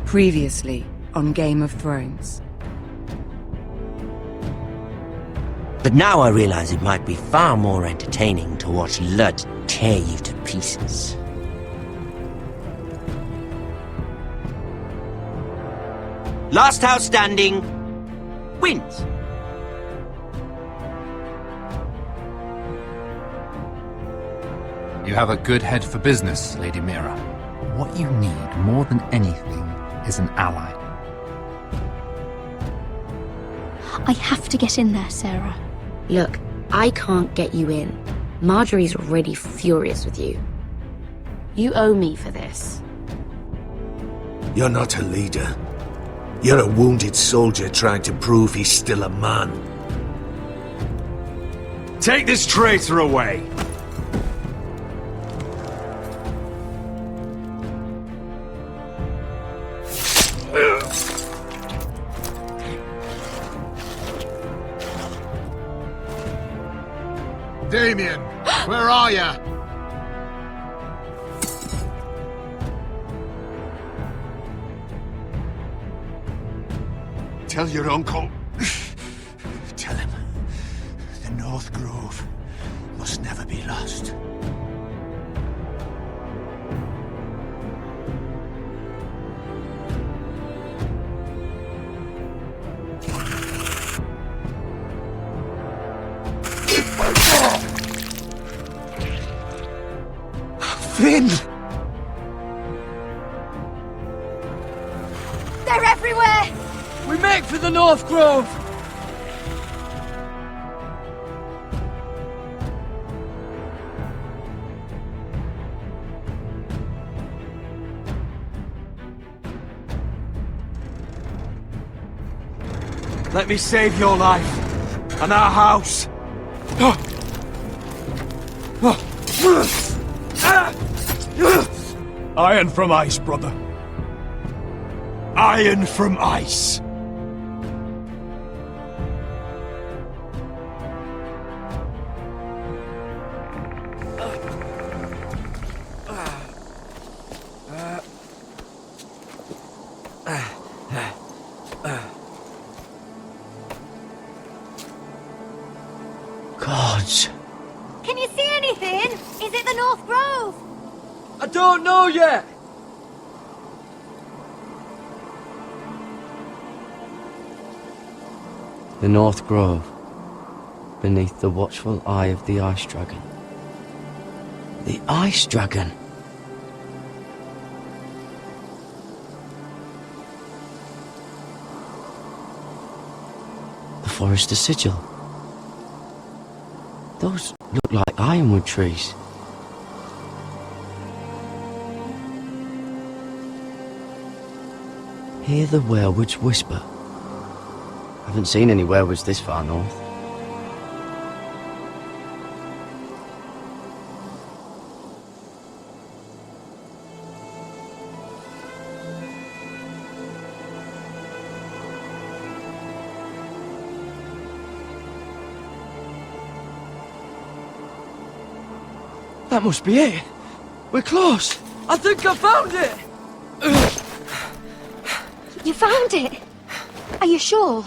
Previously on Game of Thrones. But now I realize it might be far more entertaining to watch Lud tear you to pieces. Last house standing wins. You have a good head for business, Lady Mira. What you need more than anything is an ally. I have to get in there, Sarah. Look, I can't get you in. Marjorie's already furious with you. You owe me for this. You're not a leader. You're a wounded soldier trying to prove he's still a man. Take this traitor away! Damien, where are ya? Tell your uncle. Tell him the North Grove must never be lost. Finn! They're everywhere! We make for the North Grove! Let me save your life and our house. Iron from ice, brother. Iron from ice. Gods. Can you see anything? Is it the North Grove? I don't know yet! The North Grove, beneath the watchful eye of the Ice Dragon. The Ice Dragon. The Forester Sigil. Those look like ironwood trees. Hear the werewoods whisper. Haven't seen any werewoods this far north. That must be it. We're close. I think I found it! You found it? Are you sure?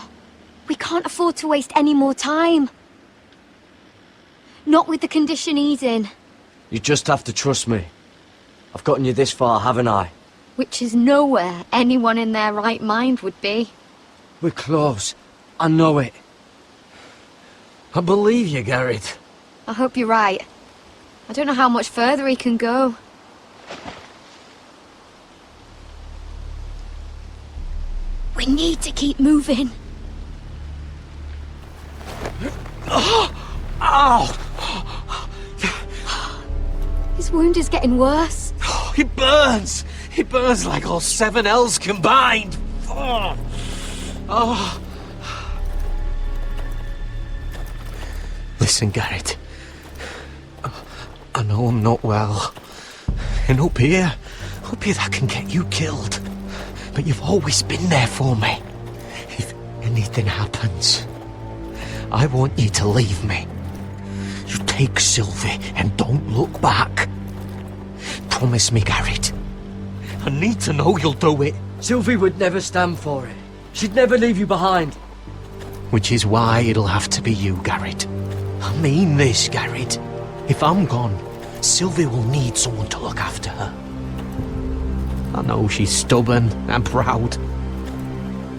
We can't afford to waste any more time. Not with the condition he's in. You just have to trust me. I've gotten you this far, haven't I? Which is nowhere anyone in their right mind would be. We're close. I know it. I believe you, Garrett. I hope you're right. I don't know how much further he can go. We need to keep moving. Ow! His wound is getting worse. He burns! He burns like all 7 L's combined! Oh. Listen, Garrett. I know I'm not well. And up here that can get you killed. But you've always been there for me. If anything happens, I want you to leave me. You take Sylvie and don't look back. Promise me, Garrett. I need to know you'll do it. Sylvie would never stand for it. She'd never leave you behind. Which is why it'll have to be you, Garrett. I mean this, Garrett. If I'm gone, Sylvie will need someone to look after her. I know she's stubborn and proud,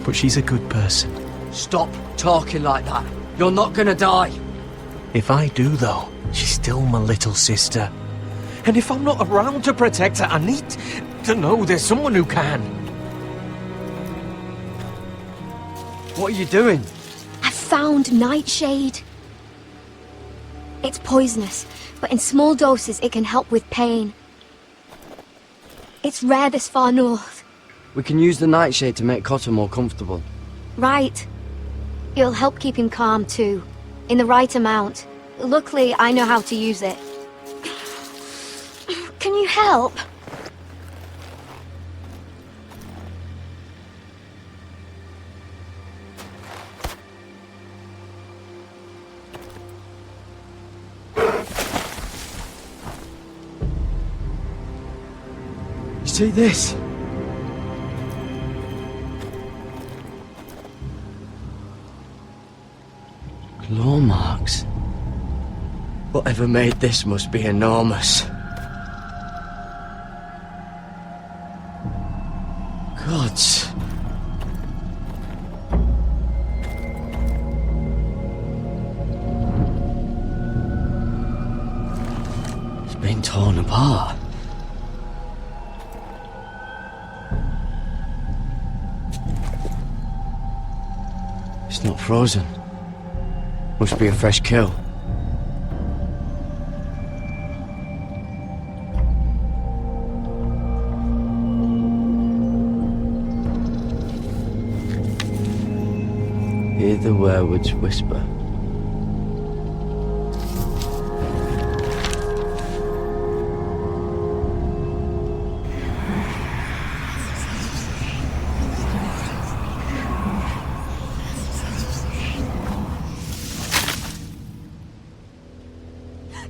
but she's a good person. Stop talking like that. You're not gonna die. If I do, though, she's still my little sister. And if I'm not around to protect her, I need to know there's someone who can. What are you doing? I found nightshade. It's poisonous, but in small doses it can help with pain. It's rare this far north. We can use the nightshade to make Cotter more comfortable. Right. It'll help keep him calm too, in the right amount. Luckily, I know how to use it. Can you help? You see this? Claw marks. Whatever made this must be enormous. Gods. It's been torn apart. It's not frozen. Must be a fresh kill. Hear the werewolves whisper.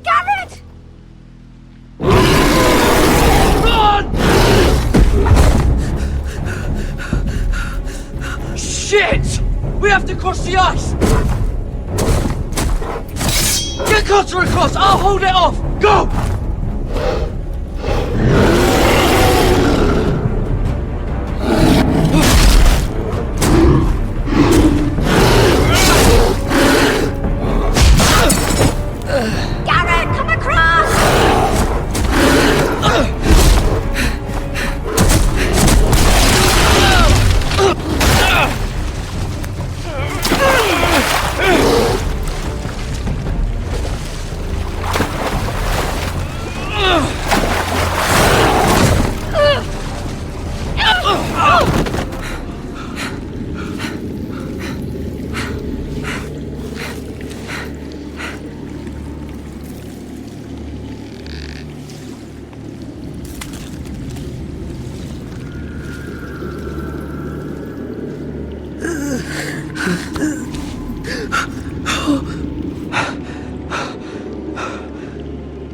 Garrett! Shit! We have to cross the ice! Get Cotter across! I'll hold it off! Go! Garrett, come across!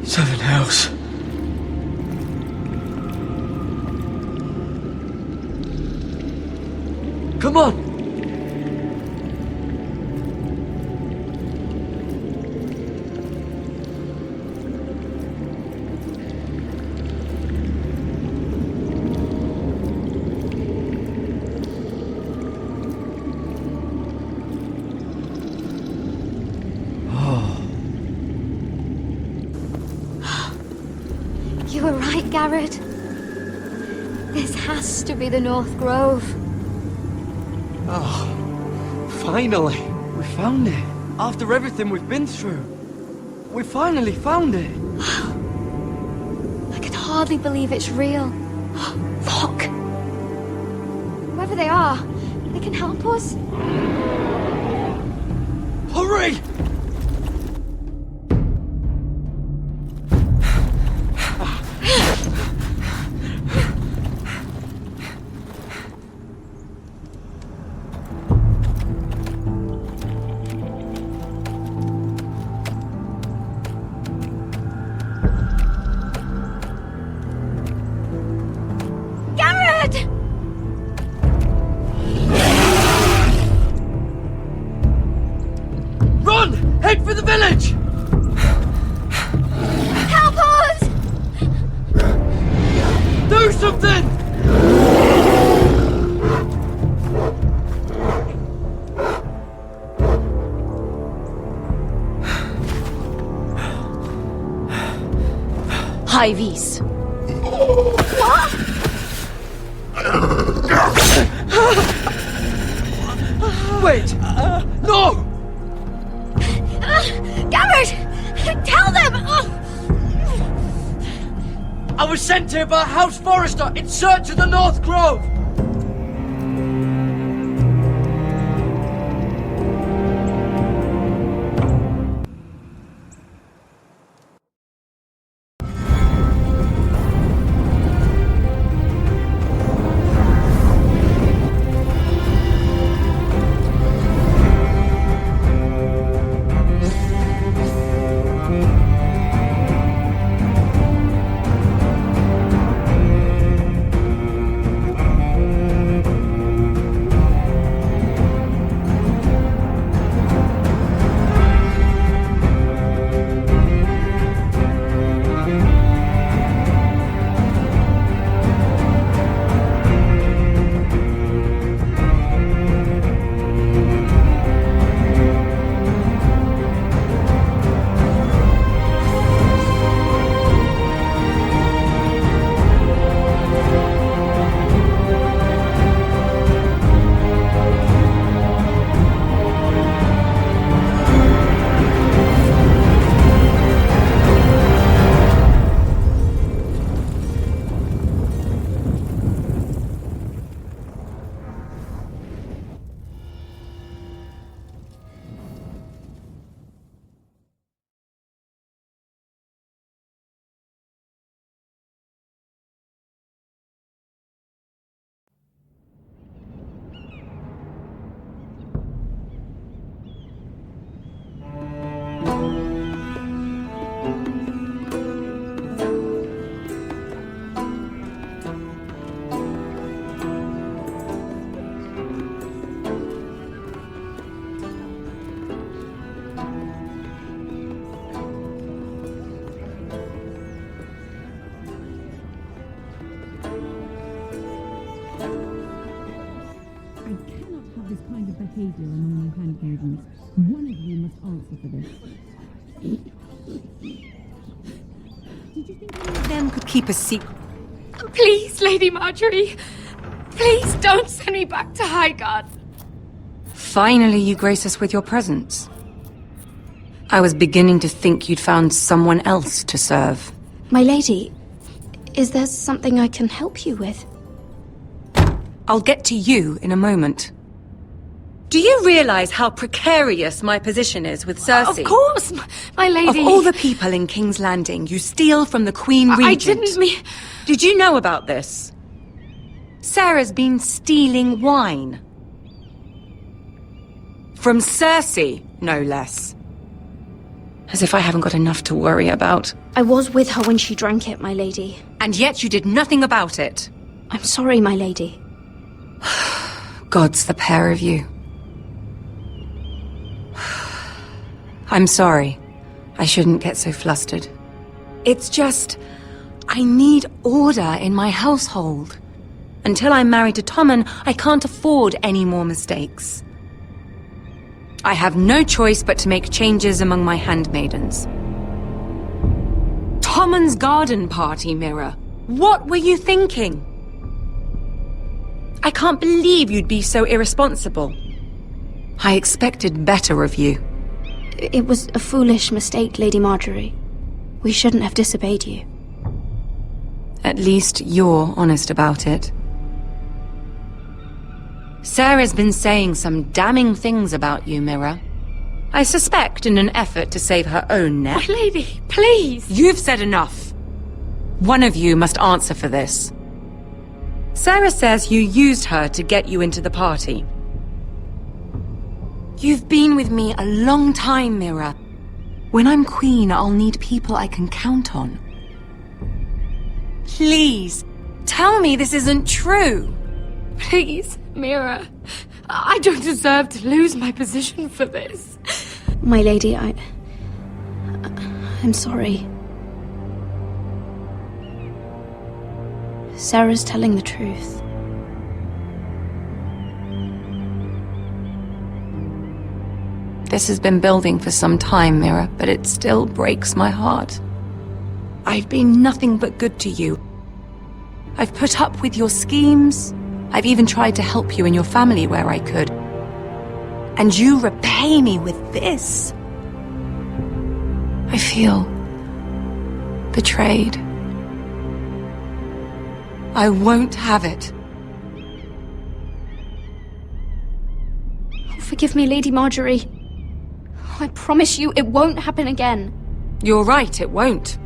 Seven hells. Come on! You were right, Garrett. This has to be the North Grove. Finally! We found it. After everything we've been through. We finally found it. I can hardly believe it's real. Fuck! Whoever they are, they can help us. Hurry! Garrett! high vis. Wait! No! Gabbard! Tell them! I was sent here by House Forrester in search of the North Grove! this kind of behavior among my handmaidens. One of you must answer for this. Did you think any of Them could keep a secret. Please, Lady Marjorie. Please don't send me back to Highgarden. Finally, you grace us with your presence. I was beginning to think you'd found someone else to serve. My lady, is there something I can help you with? I'll get to you in a moment. Do you realize how precarious my position is with Cersei? Of course, my lady. Of all the people in King's Landing, you steal from the Queen Regent. I didn't mean... Did you know about this? Sarah's been stealing wine. From Cersei, no less. As if I haven't got enough to worry about. I was with her when she drank it, my lady. And yet you did nothing about it. I'm sorry, my lady. God's the pair of you. I'm sorry. I shouldn't get so flustered. It's just... I need order in my household. Until I'm married to Tommen, I can't afford any more mistakes. I have no choice but to make changes among my handmaidens. Tommen's garden party, Mira. What were you thinking? I can't believe you'd be so irresponsible. I expected better of you. It was a foolish mistake, Lady Marjorie. We shouldn't have disobeyed you. At least you're honest about it. Sarah's been saying some damning things about you, Mira. I suspect in an effort to save her own neck. My lady, please! You've said enough. One of you must answer for this. Sarah says you used her to get you into the party. You've been with me a long time, Mira. When I'm queen, I'll need people I can count on. Please, tell me this isn't true. Please, Mira. I don't deserve to lose my position for this. My lady, I'm sorry. Sarah's telling the truth. This has been building for some time, Mira, but it still breaks my heart. I've been nothing but good to you. I've put up with your schemes. I've even tried to help you and your family where I could. And you repay me with this. I feel betrayed. I won't have it. Oh, forgive me, Lady Marjorie. I promise you it won't happen again. You're right, it won't.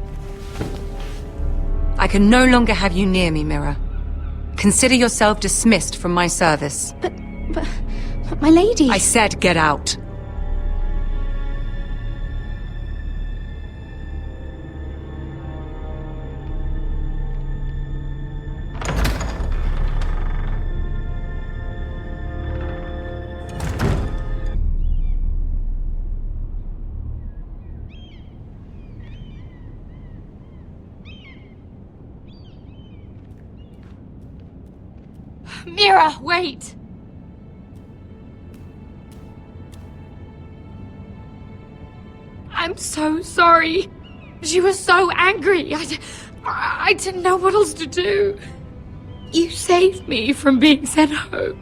I can no longer have you near me, Mira. Consider yourself dismissed from my service. But my lady... I said get out. Mira, wait! I'm so sorry. She was so angry. I didn't know what else to do. You saved me from being sent home.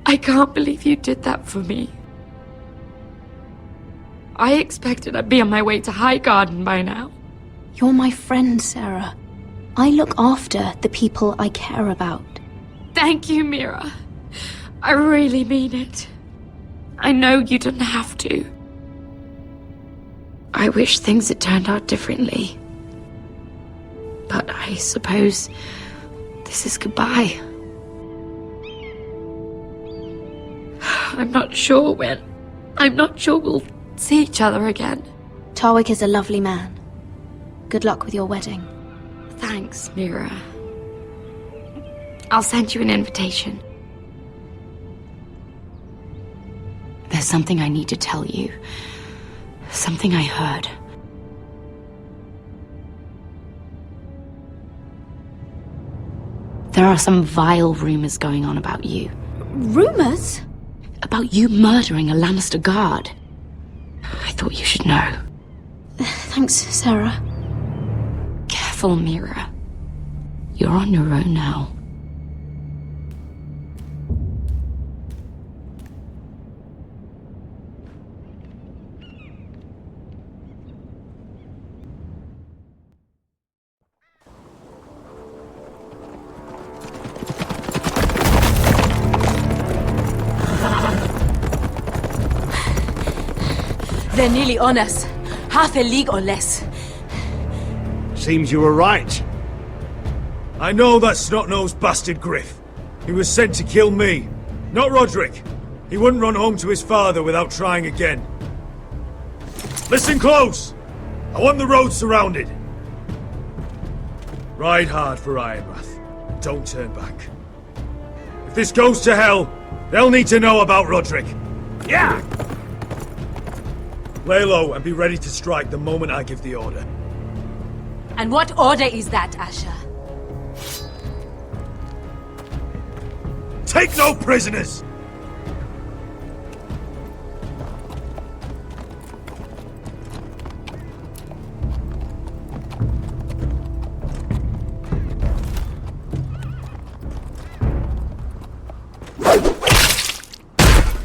I can't believe you did that for me. I expected I'd be on my way to High Garden by now. You're my friend, Sarah. I look after the people I care about. Thank you, Mira. I really mean it. I know you didn't have to. I wish things had turned out differently. But I suppose this is goodbye. I'm not sure when. I'm not sure we'll see each other again. Tarwick is a lovely man. Good luck with your wedding. Thanks, Mira. I'll send you an invitation. There's something I need to tell you. Something I heard. There are some vile rumors going on about you. Rumors? About you murdering a Lannister guard. I thought you should know. Thanks, Sarah. Careful, Mira. You're on your own now. They're nearly on us. Half a league or less. Seems you were right. I know that snot-nosed bastard Griff. He was sent to kill me, not Roderick. He wouldn't run home to his father without trying again. Listen close! I want the road surrounded. Ride hard for Ironrath. Don't turn back. If this goes to hell, they'll need to know about Roderick. Yeah! Lay low and be ready to strike the moment I give the order. And what order is that, Asher? Take no prisoners!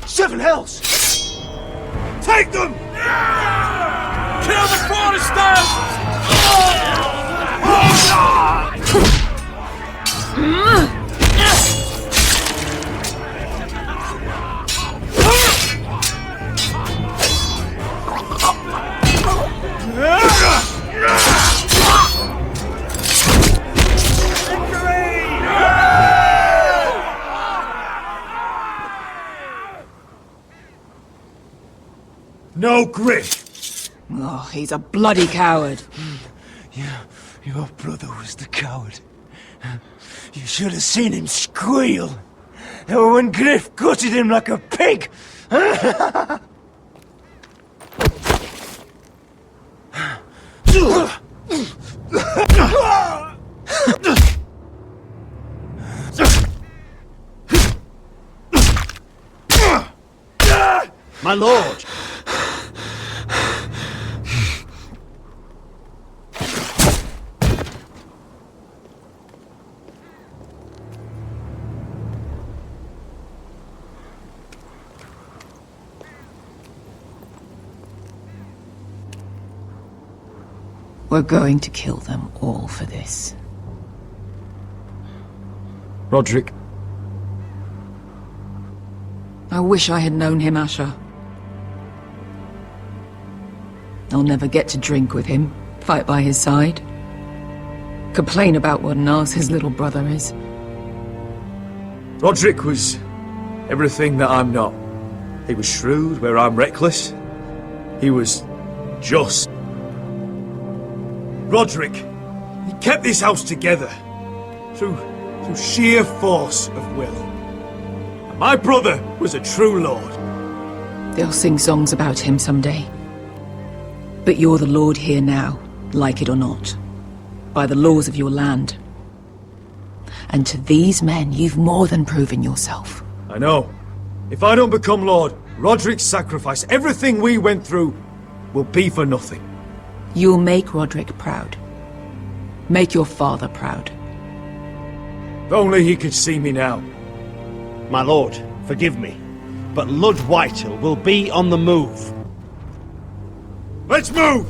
Seven hells! Take them! Kill the Foresters! No Griff! Oh, he's a bloody coward. Your brother was the coward. You should have seen him squeal. When Griff gutted him like a pig. My lord! We're going to kill them all for this. Roderick. I wish I had known him, Asher. I'll never get to drink with him, fight by his side, complain about what an arse his little brother is. Roderick was everything that I'm not. He was shrewd where I'm reckless. He was just. Roderick, he kept this house together through sheer force of will. And my brother was a true lord. They'll sing songs about him someday. But you're the lord here now, like it or not, by the laws of your land. And to these men, you've more than proven yourself. I know. If I don't become lord, Roderick's sacrifice, everything we went through, will be for nothing. You'll make Roderick proud. Make your father proud. If only he could see me now. My lord, forgive me, but Lud Whitehill will be on the move. Let's move!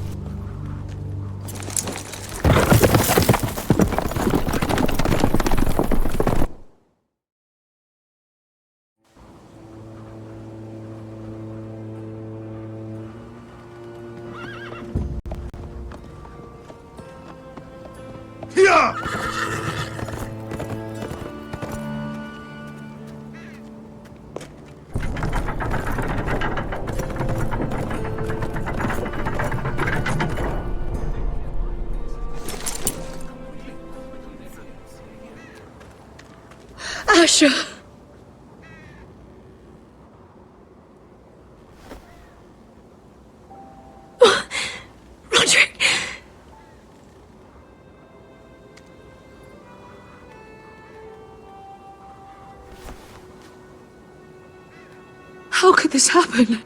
Here! Asher! Roderick! How could this happen?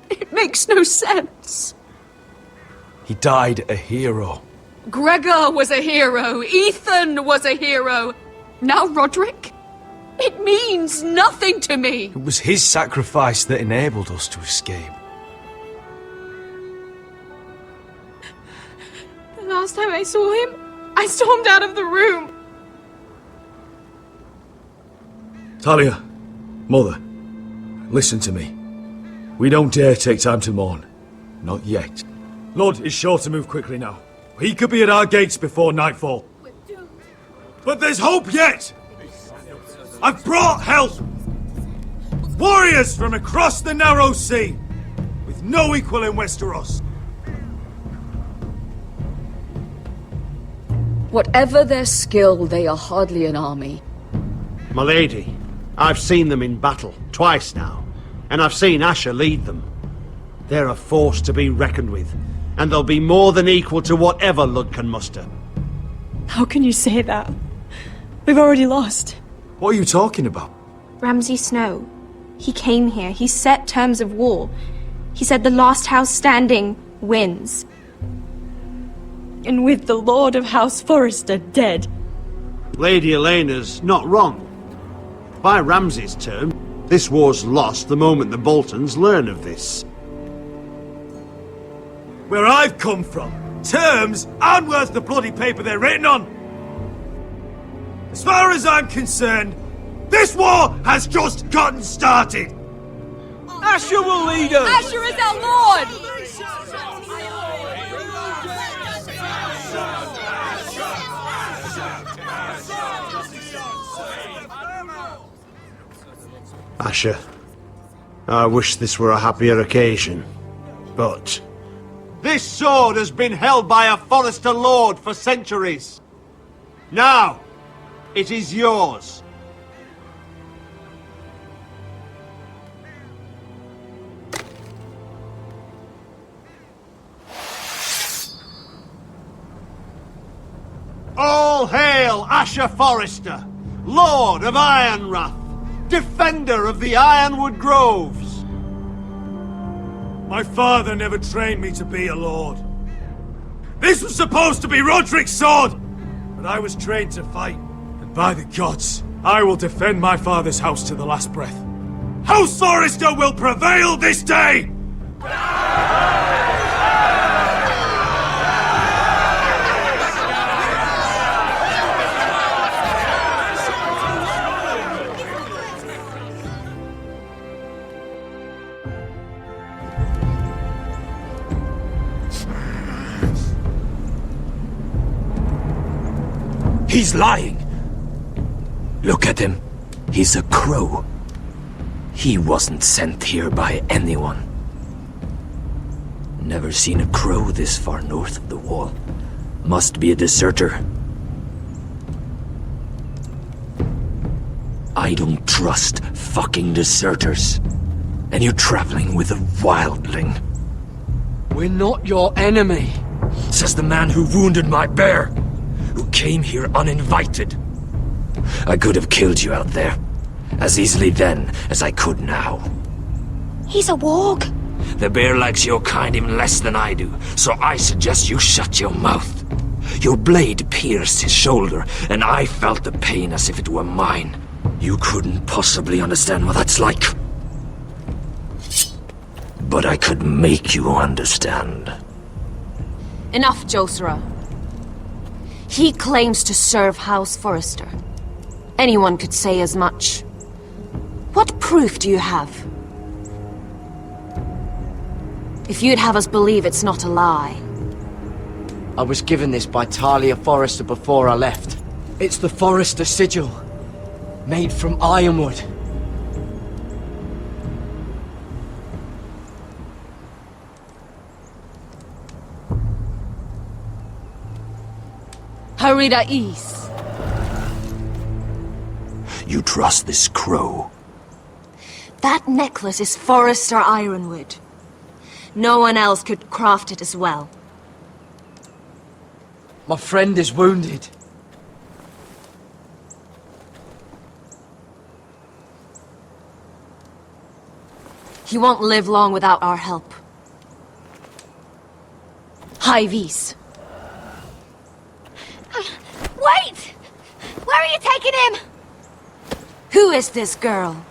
It makes no sense. He died a hero. Gregor was a hero. Ethan was a hero. Now Roderick? It means nothing to me. It was his sacrifice that enabled us to escape. The last time I saw him, I stormed out of the room. Talia, Mother, listen to me. We don't dare take time to mourn. Not yet. Lud is sure to move quickly now. He could be at our gates before nightfall. But there's hope yet! I've brought help! Warriors from across the narrow sea, with no equal in Westeros. Whatever their skill, they are hardly an army. My lady, I've seen them in battle, twice now, and I've seen Asher lead them. They're a force to be reckoned with, and they'll be more than equal to whatever Lud can muster. How can you say that? We've already lost. What are you talking about? Ramsay Snow. He came here. He set terms of war. He said the last house standing wins. And with the Lord of House Forrester dead. Lady Elena's not wrong. By Ramsay's term, this war's lost the moment the Boltons learn of this. Where I've come from, terms aren't worth the bloody paper they're written on. As far as I'm concerned, this war has just gotten started. Asher will lead us! Asher is our lord! Asher, I wish this were a happier occasion, but... This sword has been held by a Forrester Lord for centuries. Now, it is yours. All hail Asher Forrester, Lord of Ironrath, defender of the Ironwood Groves. My father never trained me to be a lord. This was supposed to be Roderick's sword, but I was trained to fight. And by the gods, I will defend my father's house to the last breath. House Forrester will prevail this day! He's lying. Look at him. He's a crow. He wasn't sent here by anyone. Never seen a crow this far north of the wall. Must be a deserter. I don't trust fucking deserters. And you're traveling with a wildling. We're not your enemy. Says the man who wounded my bear. Who came here uninvited. I could have killed you out there. As easily then as I could now. He's a warg. The bear likes your kind even less than I do, so I suggest you shut your mouth. Your blade pierced his shoulder, and I felt the pain as if it were mine. You couldn't possibly understand what that's like. But I could make you understand. Enough, Josra. He claims to serve House Forrester. Anyone could say as much. What proof do you have? If you'd have us believe it's not a lie. I was given this by Talia Forrester before I left. It's the Forrester sigil. Made from ironwood. Harida East. You trust this crow? That necklace is Forrester ironwood. No one else could craft it as well. My friend is wounded. He won't live long without our help. High Vis. Wait! Where are you taking him? Who is this girl?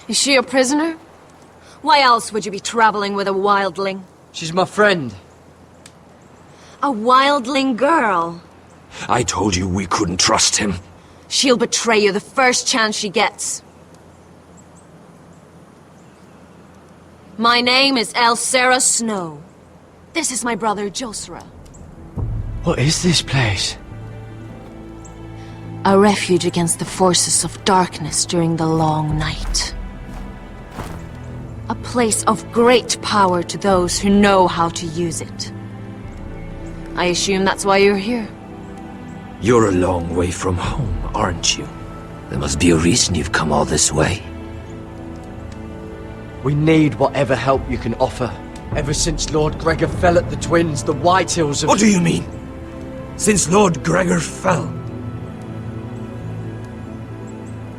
Is she a prisoner? Why else would you be traveling with a wildling? She's my friend. A wildling girl? I told you we couldn't trust him. She'll betray you the first chance she gets. My name is Elsera Snow. This is my brother Josra. What is this place? A refuge against the forces of darkness during the long night. A place of great power to those who know how to use it. I assume that's why you're here. You're a long way from home, aren't you? There must be a reason you've come all this way. We need whatever help you can offer. Ever since Lord Gregor fell at the Twins, the Whitehills have... What do you mean? Since Lord Gregor fell?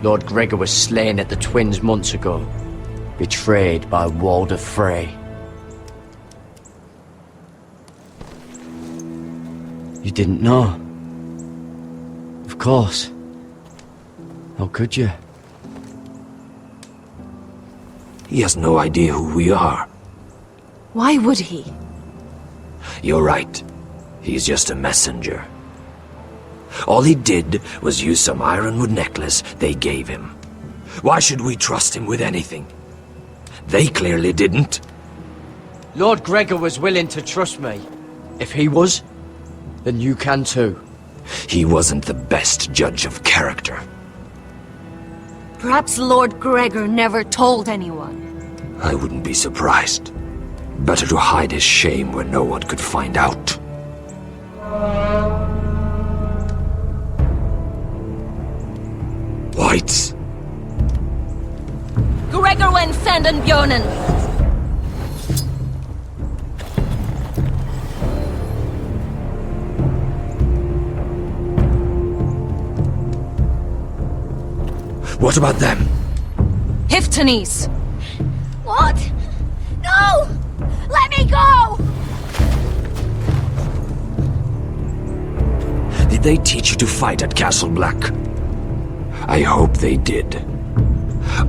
Lord Gregor was slain at the Twins months ago. Betrayed by Walder Frey. You didn't know? Of course. How could you? He has no idea who we are. Why would he? You're right. He's just a messenger. All he did was use some ironwood necklace they gave him. Why should we trust him with anything? They clearly didn't. Lord Gregor was willing to trust me. If he was, then you can too. He wasn't the best judge of character. Perhaps Lord Gregor never told anyone. I wouldn't be surprised. Better to hide his shame where no one could find out. Whites. Gregor wen senden björnen. What about them? Hiftanis. What? No! Let me go! Did they teach you to fight at Castle Black? I hope they did.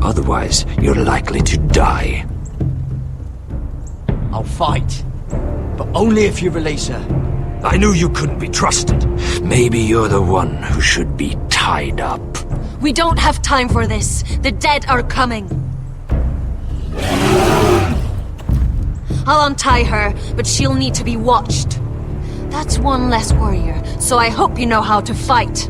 Otherwise, you're likely to die. I'll fight. But only if you release her. I knew you couldn't be trusted. Maybe you're the one who should be tied up. We don't have time for this. The dead are coming. I'll untie her, but she'll need to be watched. That's one less warrior, so I hope you know how to fight.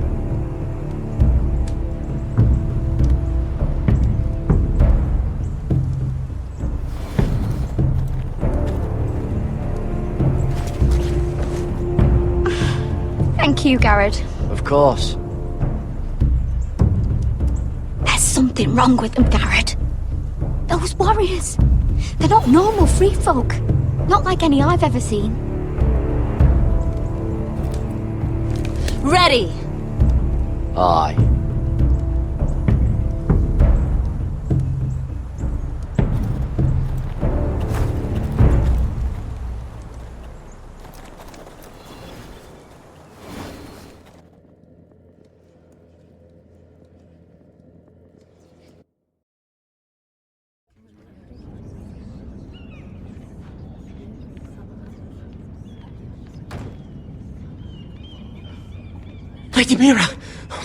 Thank you, Garrett. Of course. There's something wrong with them, Garrett. Those warriors. They're not normal free folk. Not like any I've ever seen. Ready! Aye. Lady Mira!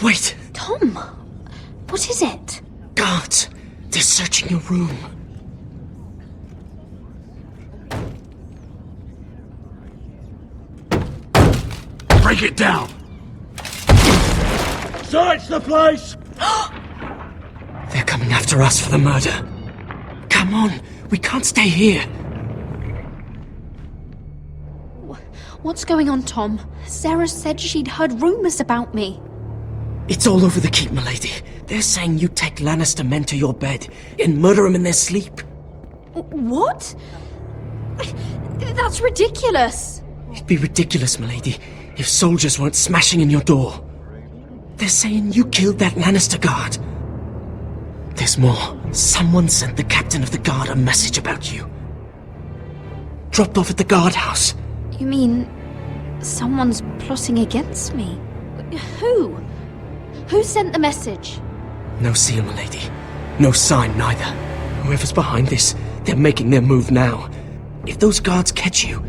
Wait! Tom! What is it? Guards! They're searching your room. Break it down! Search the place! They're coming after us for the murder. Come on, we can't stay here. What's going on, Tom? Sarah said she'd heard rumors about me. It's all over the keep, milady. They're saying you take Lannister men to your bed and murder them in their sleep. What? That's ridiculous. It'd be ridiculous, milady, if soldiers weren't smashing in your door. They're saying you killed that Lannister guard. There's more. Someone sent the captain of the guard a message about you. Dropped off at the guardhouse. You mean someone's plotting against me? Who? Who sent the message? No seal, milady. No sign, neither. Whoever's behind this, they're making their move now. If those guards catch you,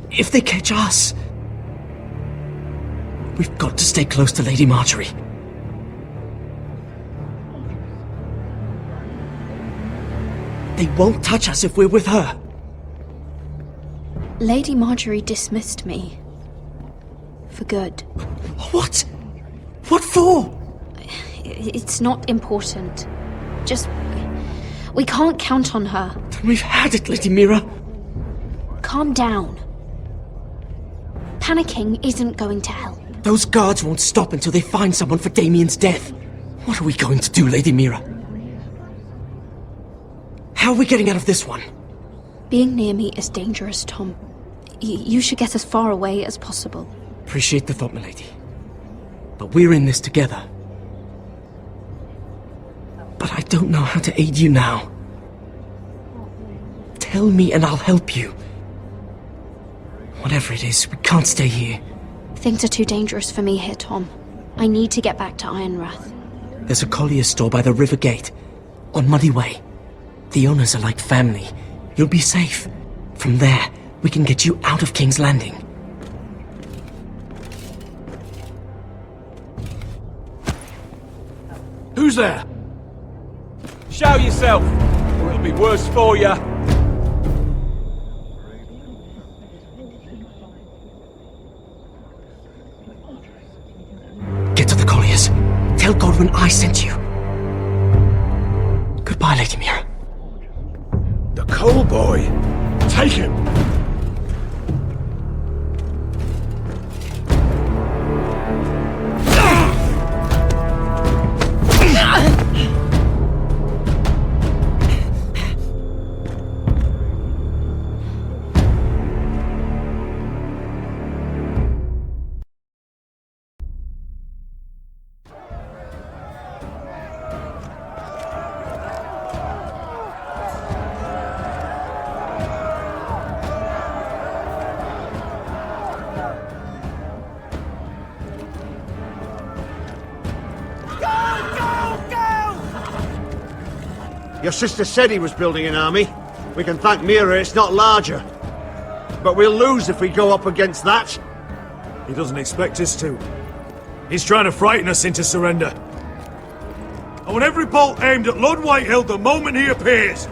if they catch us, we've got to stay close to Lady Marjorie. They won't touch us if we're with her. Lady Marjorie dismissed me. For good. What? What for? It's not important. Just... we can't count on her. Then we've had it, Lady Mira. Calm down. Panicking isn't going to help. Those guards won't stop until they find someone for Damien's death. What are we going to do, Lady Mira? How are we getting out of this one? Being near me is dangerous, Tom. You should get as far away as possible. Appreciate the thought, milady. But we're in this together. But I don't know how to aid you now. Tell me and I'll help you. Whatever it is, we can't stay here. Things are too dangerous for me here, Tom. I need to get back to Ironrath. There's a collier's store by the river gate, on Muddy Way. The owners are like family. You'll be safe. From there, we can get you out of King's Landing. Who's there? Show yourself, or it'll be worse for you. Get to the colliers. Tell Godwin I sent you. Goodbye, Lady Mira. The Coal Boy. Take him. Your sister said he was building an army. We can thank Mira it's not larger. But we'll lose if we go up against that. He doesn't expect us to. He's trying to frighten us into surrender. I want every bolt aimed at Lord Whitehill the moment he appears.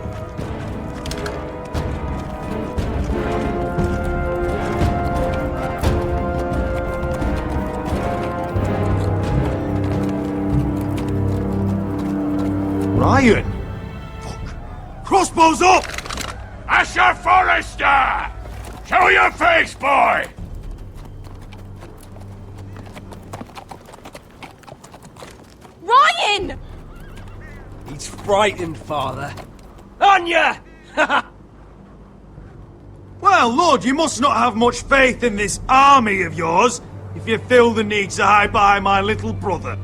Ryan! Fuck. Crossbows up! Asher Forrester! Show your face, boy! Ryan! He's frightened, Father. Anya! Well, Lord, you must not have much faith in this army of yours, if you feel the need to hide behind my little brother.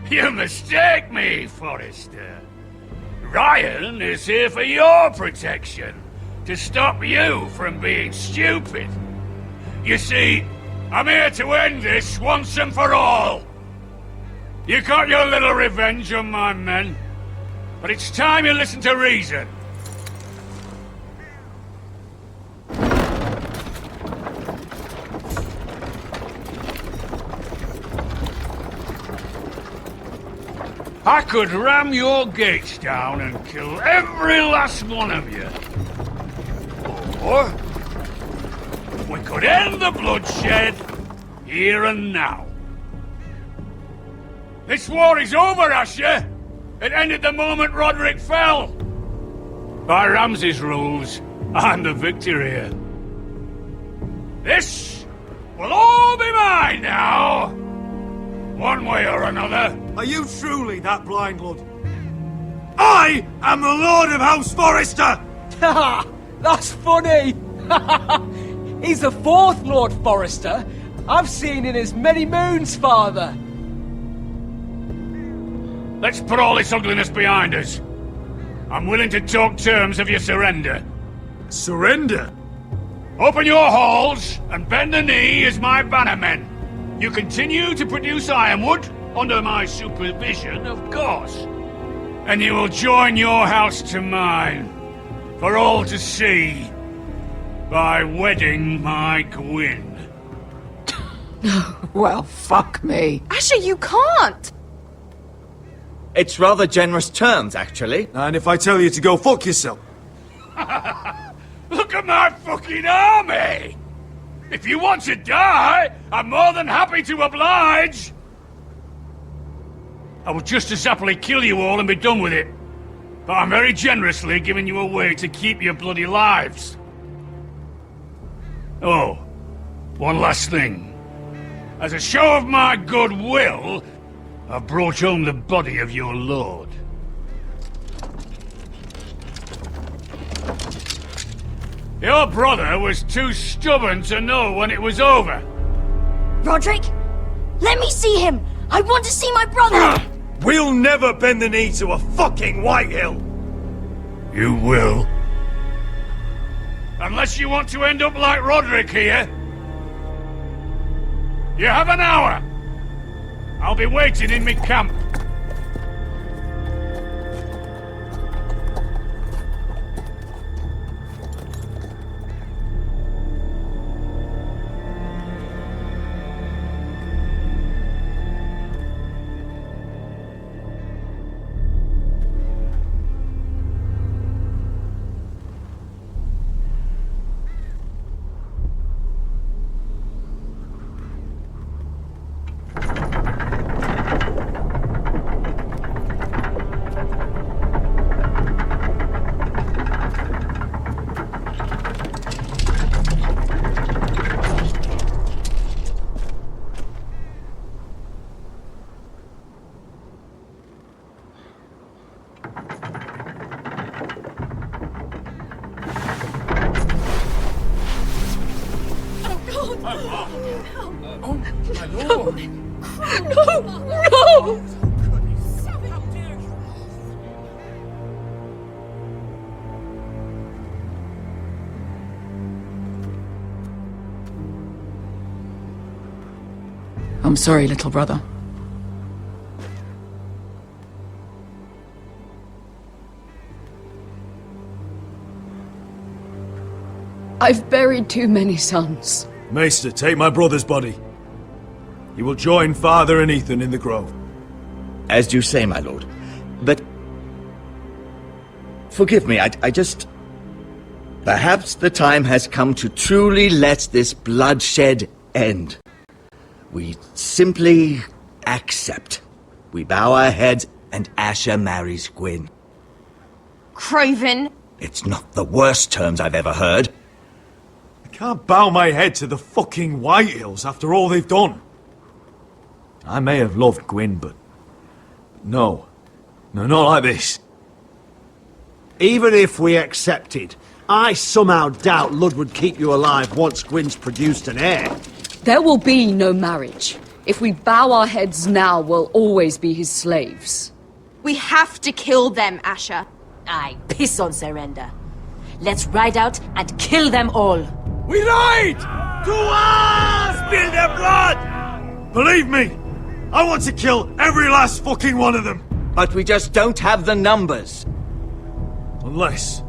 You mistake me, Forrester. Ryan is here for your protection, to stop you from being stupid. You see, I'm here to end this once and for all. You got your little revenge on my men, but it's time you listen to reason. I could ram your gates down and kill every last one of you. Or we could end the bloodshed here and now. This war is over, Asher. It ended the moment Roderick fell. By Ramsay's rules, I'm the victor here. This will all be mine now. One way or another. Are you truly that blind, Lord? I am the Lord of House Forrester! Ha! That's funny! He's the fourth Lord Forrester I've seen in as many moons, Father. Let's put all this ugliness behind us. I'm willing to talk terms of your surrender. Surrender? Open your halls and bend the knee as my bannermen. You continue to produce ironwood, under my supervision, of course. And you will join your house to mine, for all to see, by wedding my Gwyn. Well, fuck me. Asher, you can't! It's rather generous terms, actually. And if I tell you to go fuck yourself? Look at my fucking army! If you want to die, I'm more than happy to oblige! I would just as happily kill you all and be done with it. But I'm very generously giving you a way to keep your bloody lives. Oh, one last thing. As a show of my goodwill, I've brought home the body of your lord. Your brother was too stubborn to know when it was over. Roderick, let me see him! I want to see my brother! We'll never bend the knee to a fucking Whitehill! You will. Unless you want to end up like Roderick here. You have an hour. I'll be waiting in my camp. No! I'm sorry, little brother. I've buried too many sons. Maester, take my brother's body. You will join Father and Ethan in the grove. As you say, my lord. But... forgive me, I just... Perhaps the time has come to truly let this bloodshed end. We simply accept. We bow our heads and Asher marries Gwyn. Craven! It's not the worst terms I've ever heard. I can't bow my head to the fucking Whitehills after all they've done. I may have loved Gwyn, but... No. No, not like this. Even if we accepted, I somehow doubt Lud would keep you alive once Gwyn's produced an heir. There will be no marriage. If we bow our heads now, we'll always be his slaves. We have to kill them, Asher. Aye, piss on surrender. Let's ride out and kill them all. We lied! To us! Spill their blood! Believe me, I want to kill every last fucking one of them. But we just don't have the numbers. Unless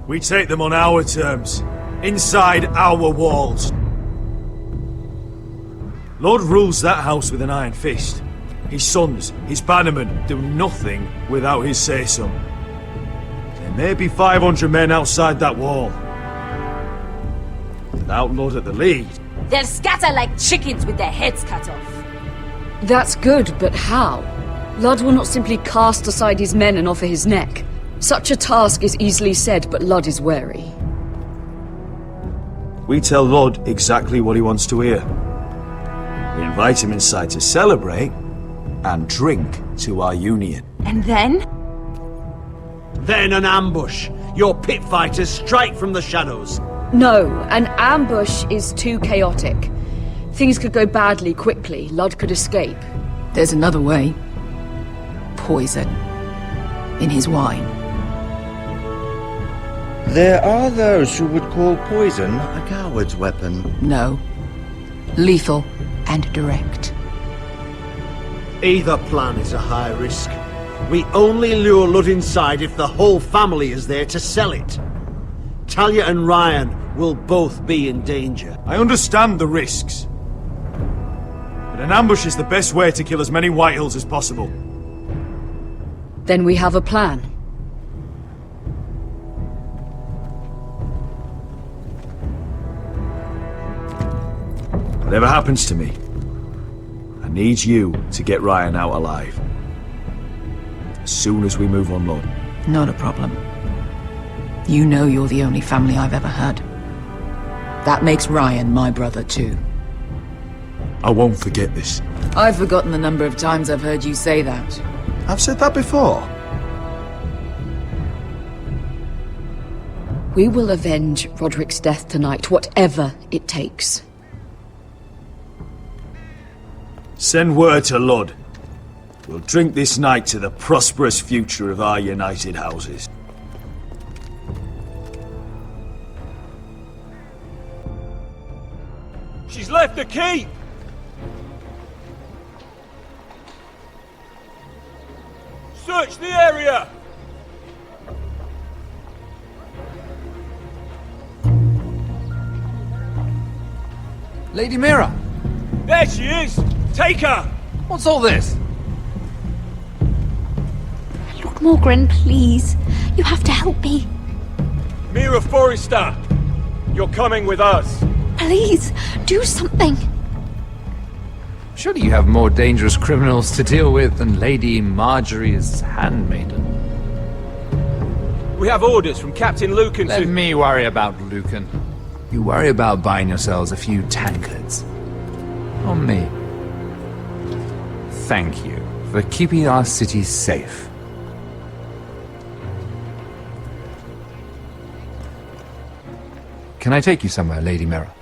we take them on our terms, inside our walls. Lord rules that house with an iron fist. His sons, his bannermen, do nothing without his say-so. There may be 500 men outside that wall. Without Lord at the lead... They'll scatter like chickens with their heads cut off. That's good, but how? Lud will not simply cast aside his men and offer his neck. Such a task is easily said, but Lud is wary. We tell Lord exactly what he wants to hear. We invite him inside to celebrate and drink to our union. And then? Then an ambush. Your pit fighters strike from the shadows. No, an ambush is too chaotic. Things could go badly quickly. Lud could escape. There's another way. Poison. In his wine. There are those who would call poison a coward's weapon. No. Lethal and direct. Either plan is a high risk. We only lure Lud inside if the whole family is there to sell it. Talia and Ryan will both be in danger. I understand the risks. But an ambush is the best way to kill as many Whitehills as possible. Then we have a plan. Whatever happens to me, I need you to get Ryan out alive. As soon as we move on, Lord. Not a problem. You know you're the only family I've ever had. That makes Ryan my brother too. I won't forget this. I've forgotten the number of times I've heard you say that. I've said that before. We will avenge Roderick's death tonight, whatever it takes. Send word to Lud. We'll drink this night to the prosperous future of our united houses. She's left the keep! Search the area! Lady Mira! There she is! Take her! What's all this? Lord Morgren, please. You have to help me. Mira Forrester! You're coming with us! Please, do something. Surely you have more dangerous criminals to deal with than Lady Marjorie's handmaiden. We have orders from Captain Lucan Let me worry about Lucan. You worry about buying yourselves a few tankards. On me. Thank you for keeping our city safe. Can I take you somewhere, Lady Mira?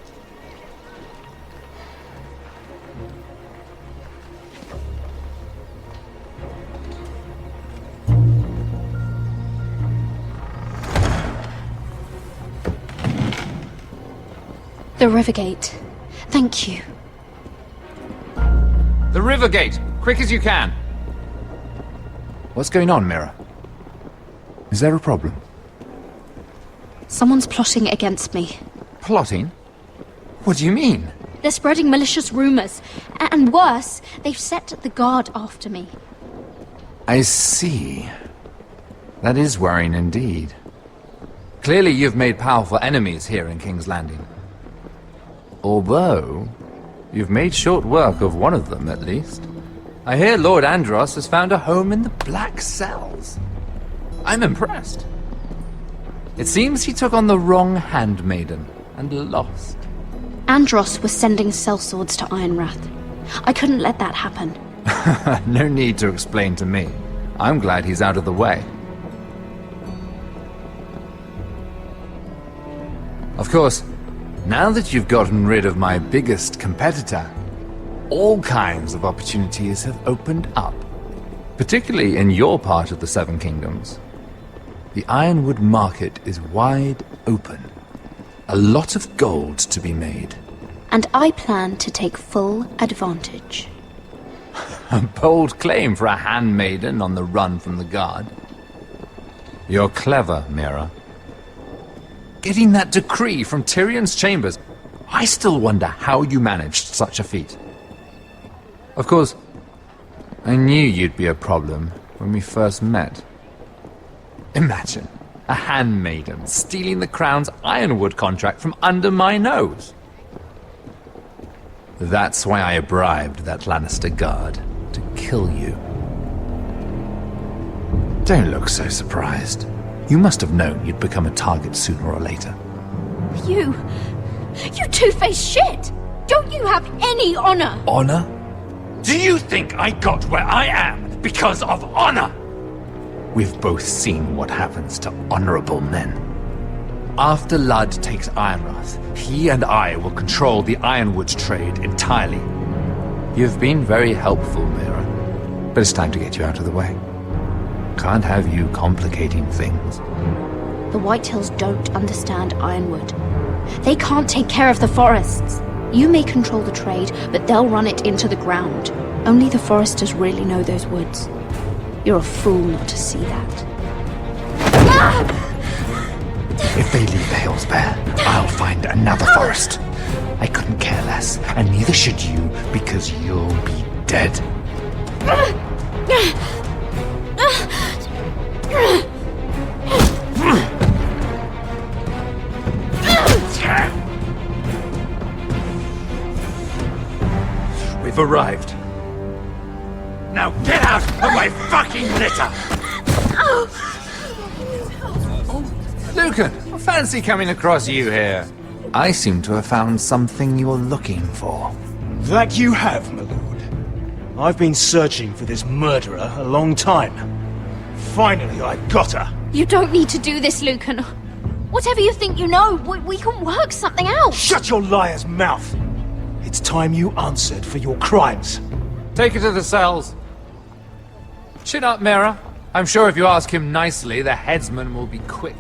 The Rivergate. Thank you. The Rivergate! Quick as you can! What's going on, Mira? Is there a problem? Someone's plotting against me. Plotting? What do you mean? They're spreading malicious rumors. And worse, they've set the guard after me. I see. That is worrying indeed. Clearly you've made powerful enemies here in King's Landing. Although, you've made short work of one of them, at least. I hear Lord Andros has found a home in the Black Cells. I'm impressed. It seems he took on the wrong handmaiden and lost. Andros was sending sellswords to Ironwrath. I couldn't let that happen. No need to explain to me. I'm glad he's out of the way. Of course, now that you've gotten rid of my biggest competitor, all kinds of opportunities have opened up. Particularly in your part of the Seven Kingdoms. The Ironwood market is wide open. A lot of gold to be made. And I plan to take full advantage. A bold claim for a handmaiden on the run from the guard. You're clever, Mira. Getting that decree from Tyrion's chambers, I still wonder how you managed such a feat. Of course, I knew you'd be a problem when we first met. Imagine a handmaiden stealing the Crown's Ironwood contract from under my nose. That's why I bribed that Lannister guard to kill you. Don't look so surprised. You must have known you'd become a target sooner or later. You two-faced shit! Don't you have any honor? Honor? Do you think I got where I am because of honor? We've both seen what happens to honorable men. After Ludd takes Ironwrath, he and I will control the Ironwood trade entirely. You've been very helpful, Mira. But it's time to get you out of the way. Can't have you complicating things. The Whitehills don't understand Ironwood. They can't take care of the forests. You may control the trade, but they'll run it into the ground. Only the foresters really know those woods. You're a fool not to see that. If they leave the hills bare, I'll find another forest. I couldn't care less, and neither should you, because you'll be dead. We've arrived. Now get out of my fucking litter! Lucan, I fancy coming across you here. I seem to have found something you're looking for. That you have, my lord. I've been searching for this murderer a long time. Finally, I got her. You don't need to do this, Lucan. Whatever you think you know, we can work something out. Shut your liar's mouth! It's time you answered for your crimes. Take her to the cells. Chin up, Mira. I'm sure if you ask him nicely, the headsman will be quick.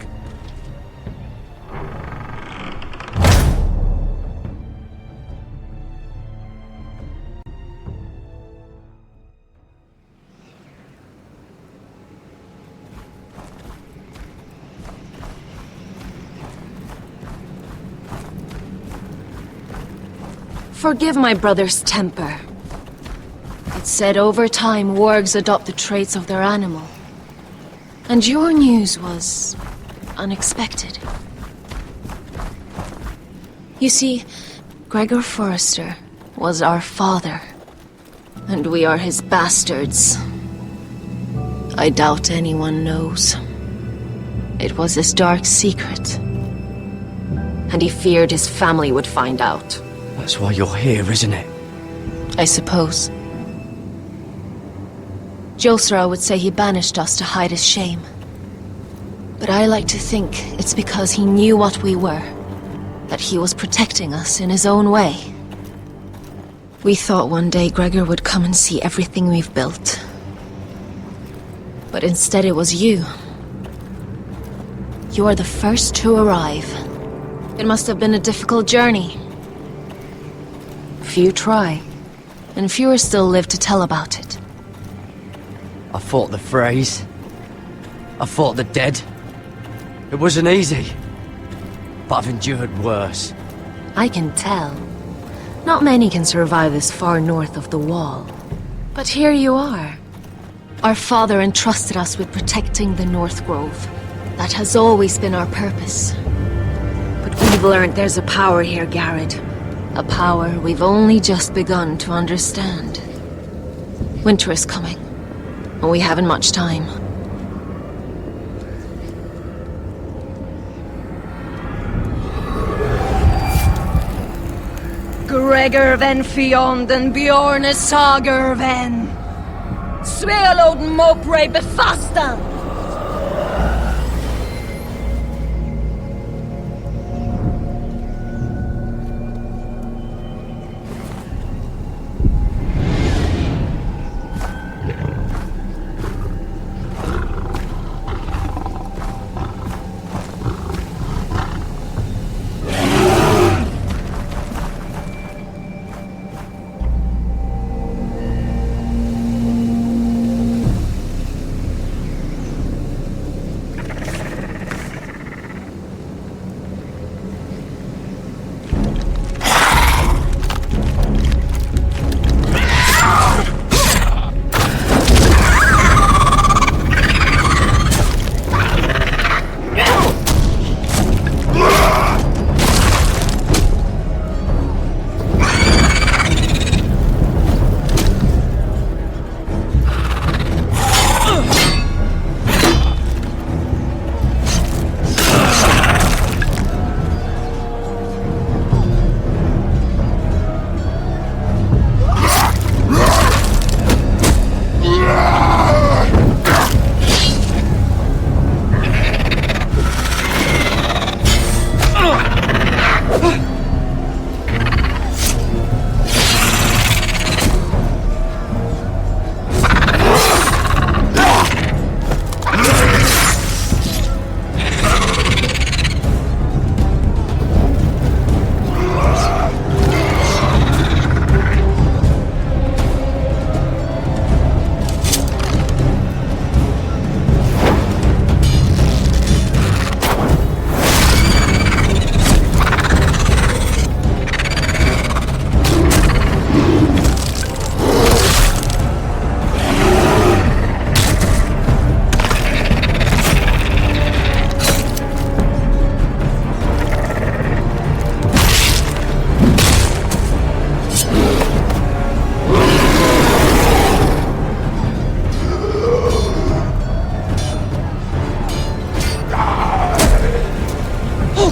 Forgive my brother's temper. It's said over time wargs adopt the traits of their animal. And your news was unexpected. You see, Gregor Forrester was our father, and we are his bastards. I doubt anyone knows. It was his dark secret, and he feared his family would find out. That's why you're here, isn't it? I suppose. Josra would say he banished us to hide his shame. But I like to think it's because he knew what we were, that he was protecting us in his own way. We thought one day Gregor would come and see everything we've built. But instead it was you. You are the first to arrive. It must have been a difficult journey. Few try, and fewer still live to tell about it. I fought the Freys. I fought the dead. It wasn't easy. But I've endured worse. I can tell. Not many can survive this far north of the Wall. But here you are. Our father entrusted us with protecting the North Grove. That has always been our purpose. But we've learned there's a power here, Garrett. A power we've only just begun to understand. Winter is coming, and we haven't much time. Gregor ven Fionn den Bjorne Sager ven. Svealod Mopre befastan.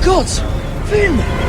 gods! Finn!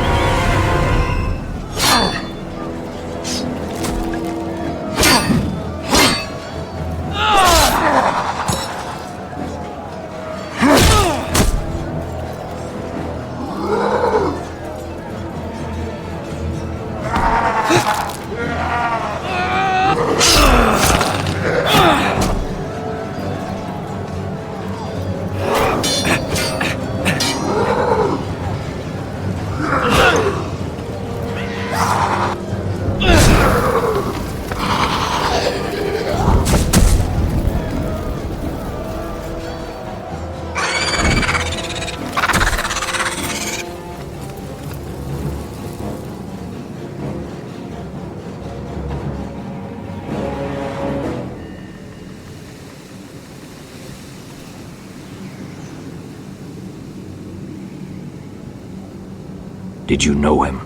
Did you know him?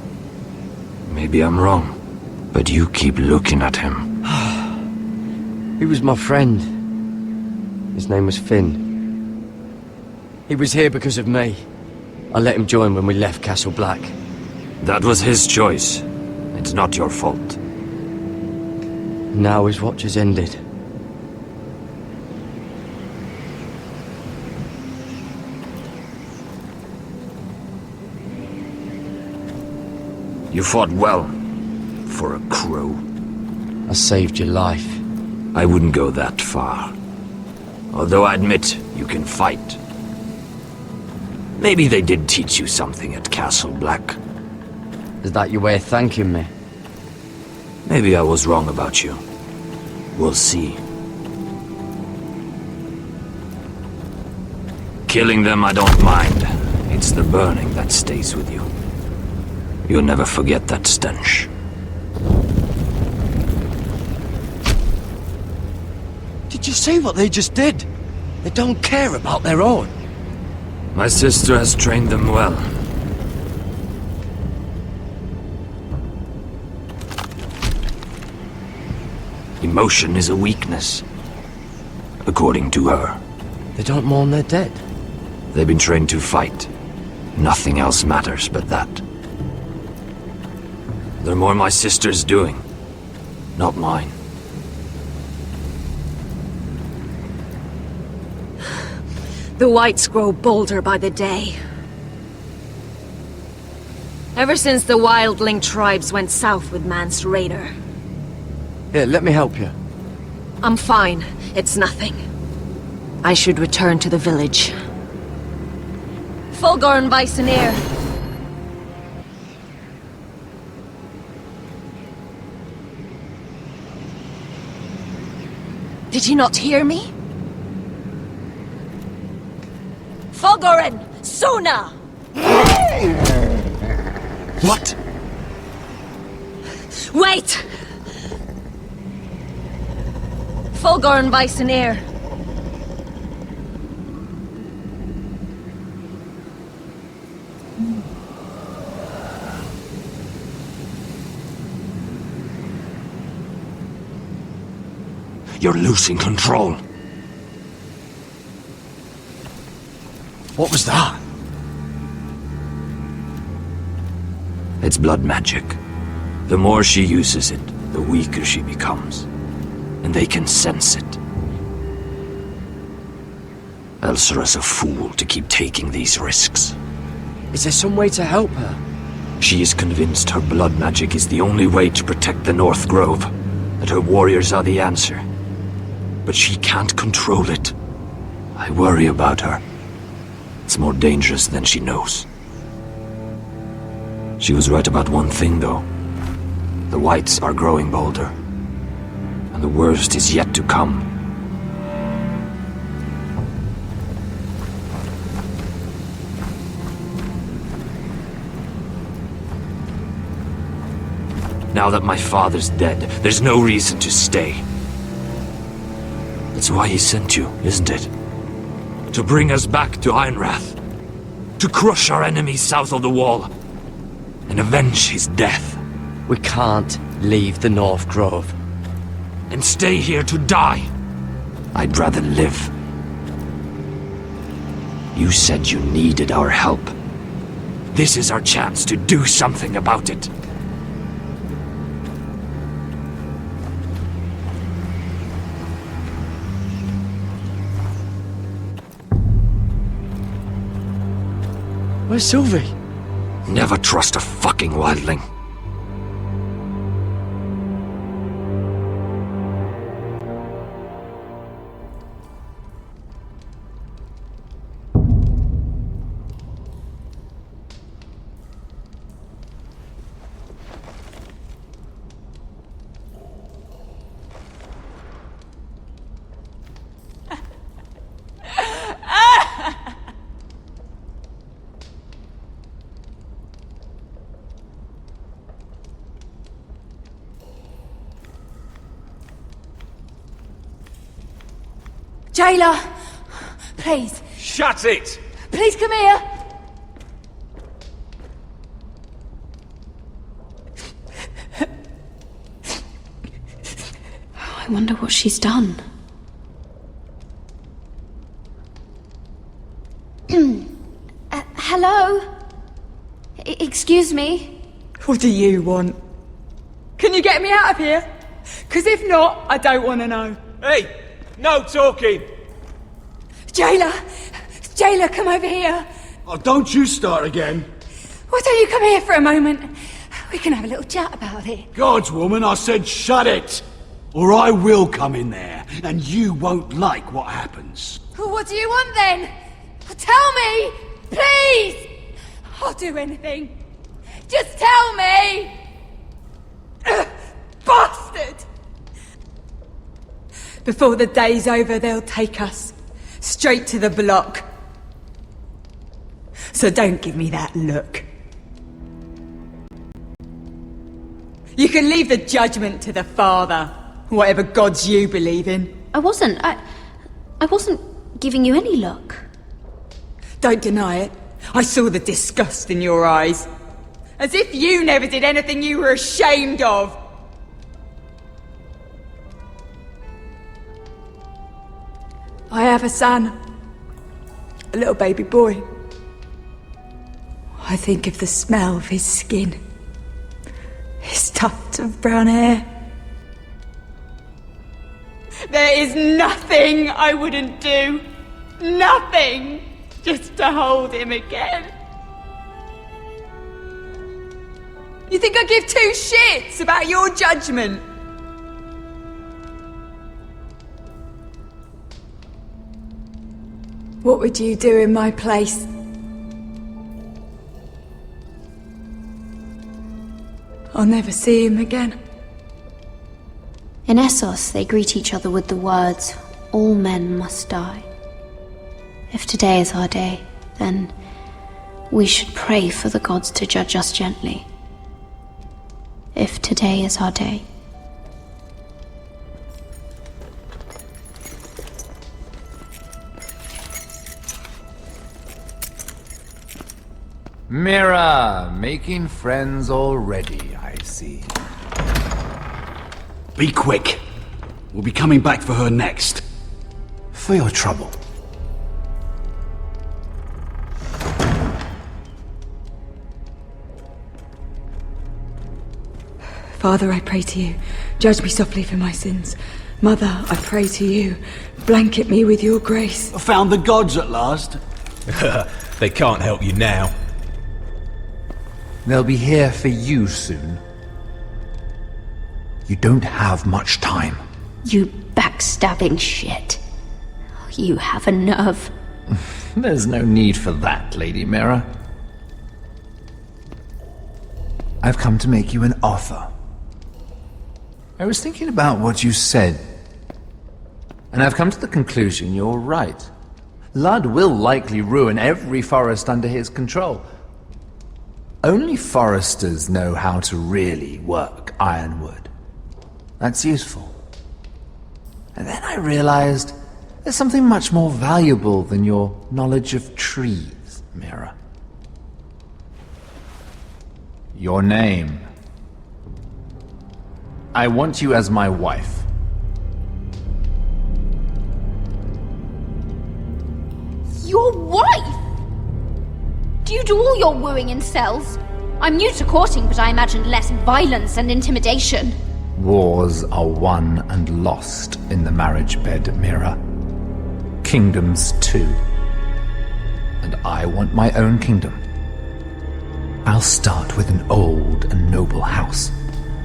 Maybe I'm wrong, but you keep looking at him. He was my friend. His name was Finn. He was here because of me. I let him join when we left Castle Black. That was his choice. It's not your fault. Now his watch has ended. You fought well, for a crow. I saved your life. I wouldn't go that far. Although I admit, you can fight. Maybe they did teach you something at Castle Black. Is that your way of thanking me? Maybe I was wrong about you. We'll see. Killing them I don't mind. It's the burning that stays with you. You'll never forget that stench. Did you see what they just did? They don't care about their own. My sister has trained them well. You Emotion is a weakness. According to her. They don't mourn their dead. They've been trained to fight. Nothing else matters but that. They're more my sister's doing, not mine. The whites grow bolder by the day. Ever since the wildling tribes went south with Mance Raider. Here, let me help you. I'm fine. It's nothing. I should return to the village. Fulgorn Bysonir. Did you not hear me? Fulgorn! Sona! What? Wait! Fulgorn Bysonir. You're losing control. What was that? It's blood magic. The more she uses it, the weaker she becomes. And they can sense it. Elsera's a fool to keep taking these risks. Is there some way to help her? She is convinced her blood magic is the only way to protect the North Grove, that her warriors are the answer. But she can't control it. I worry about her. It's more dangerous than she knows. She was right about one thing, though. The whites are growing bolder. And the worst is yet to come. Now that my father's dead, there's no reason to stay. That's why he sent you, isn't it? To bring us back to Ironrath. To crush our enemies south of the wall. And avenge his death. We can't leave the North Grove. And stay here to die. I'd rather live. You said you needed our help. This is our chance to do something about it. Where's Sylvie? Never trust a fucking wildling. Jailer! Please. Shut it! Please come here! I wonder what she's done. Hello? Excuse me? What do you want? Can you get me out of here? Because if not, I don't want to know. Hey! No talking! Jailer! Jailer, come over here! Oh, don't you start again. Why don't you come here for a moment? We can have a little chat about it. God's woman, I said shut it! Or I will come in there, and you won't like what happens. What do you want then? Tell me! Please! I'll do anything. Just tell me! Bastard! Before the day's over, they'll take us straight to the block. So don't give me that look. You can leave the judgment to the Father, whatever gods you believe in. I wasn't giving you any look. Don't deny it. I saw the disgust in your eyes. As if you never did anything you were ashamed of. I have a son. A little baby boy. I think of the smell of his skin. His tuft of brown hair. There is nothing I wouldn't do. Nothing! Just to hold him again. You think I give two shits about your judgment? What would you do in my place? I'll never see him again. In Essos, they greet each other with the words, "All men must die." If today is our day, then we should pray for the gods to judge us gently. If today is our day. Mira, making friends already, I see. Be quick. We'll be coming back for her next. For your trouble. Father, I pray to you, judge me softly for my sins. Mother, I pray to you, blanket me with your grace. Found the gods at last. They can't help you now. They'll be here for you soon. You don't have much time. You backstabbing shit. You have a nerve. There's no need for that, Lady Mira. I've come to make you an offer. I was thinking about what you said, and I've come to the conclusion you're right. Ludd will likely ruin every forest under his control. Only foresters know how to really work ironwood. That's useful. And then I realized there's something much more valuable than your knowledge of trees, Mira. Your name. I want you as my wife. Your wife? Do you do all your wooing in cells? I'm new to courting, but I imagined less violence and intimidation. Wars are won and lost in the marriage bed, Mira. Kingdoms too. And I want my own kingdom. I'll start with an old and noble house,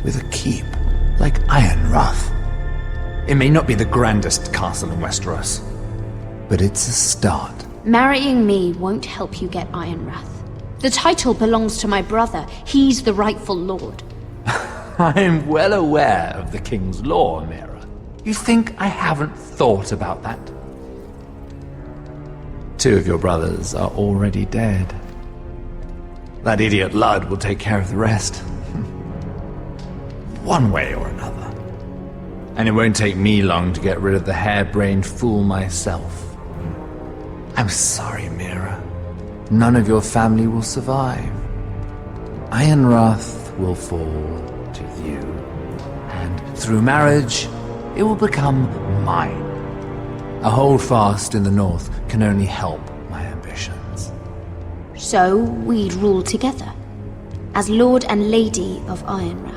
with a keep, like Ironrath. It may not be the grandest castle in Westeros, but it's a start. Marrying me won't help you get Ironrath. The title belongs to my brother. He's the rightful lord. I'm well aware of the king's law, Mira. You think I haven't thought about that? 2 of your brothers are already dead. That idiot Ludd will take care of the rest. One way or another. And it won't take me long to get rid of the harebrained fool myself. I'm sorry, Mira. None of your family will survive. Ironrath will fall to you. And through marriage, it will become mine. A holdfast in the north can only help my ambitions. So we'd rule together, as Lord and Lady of Ironrath.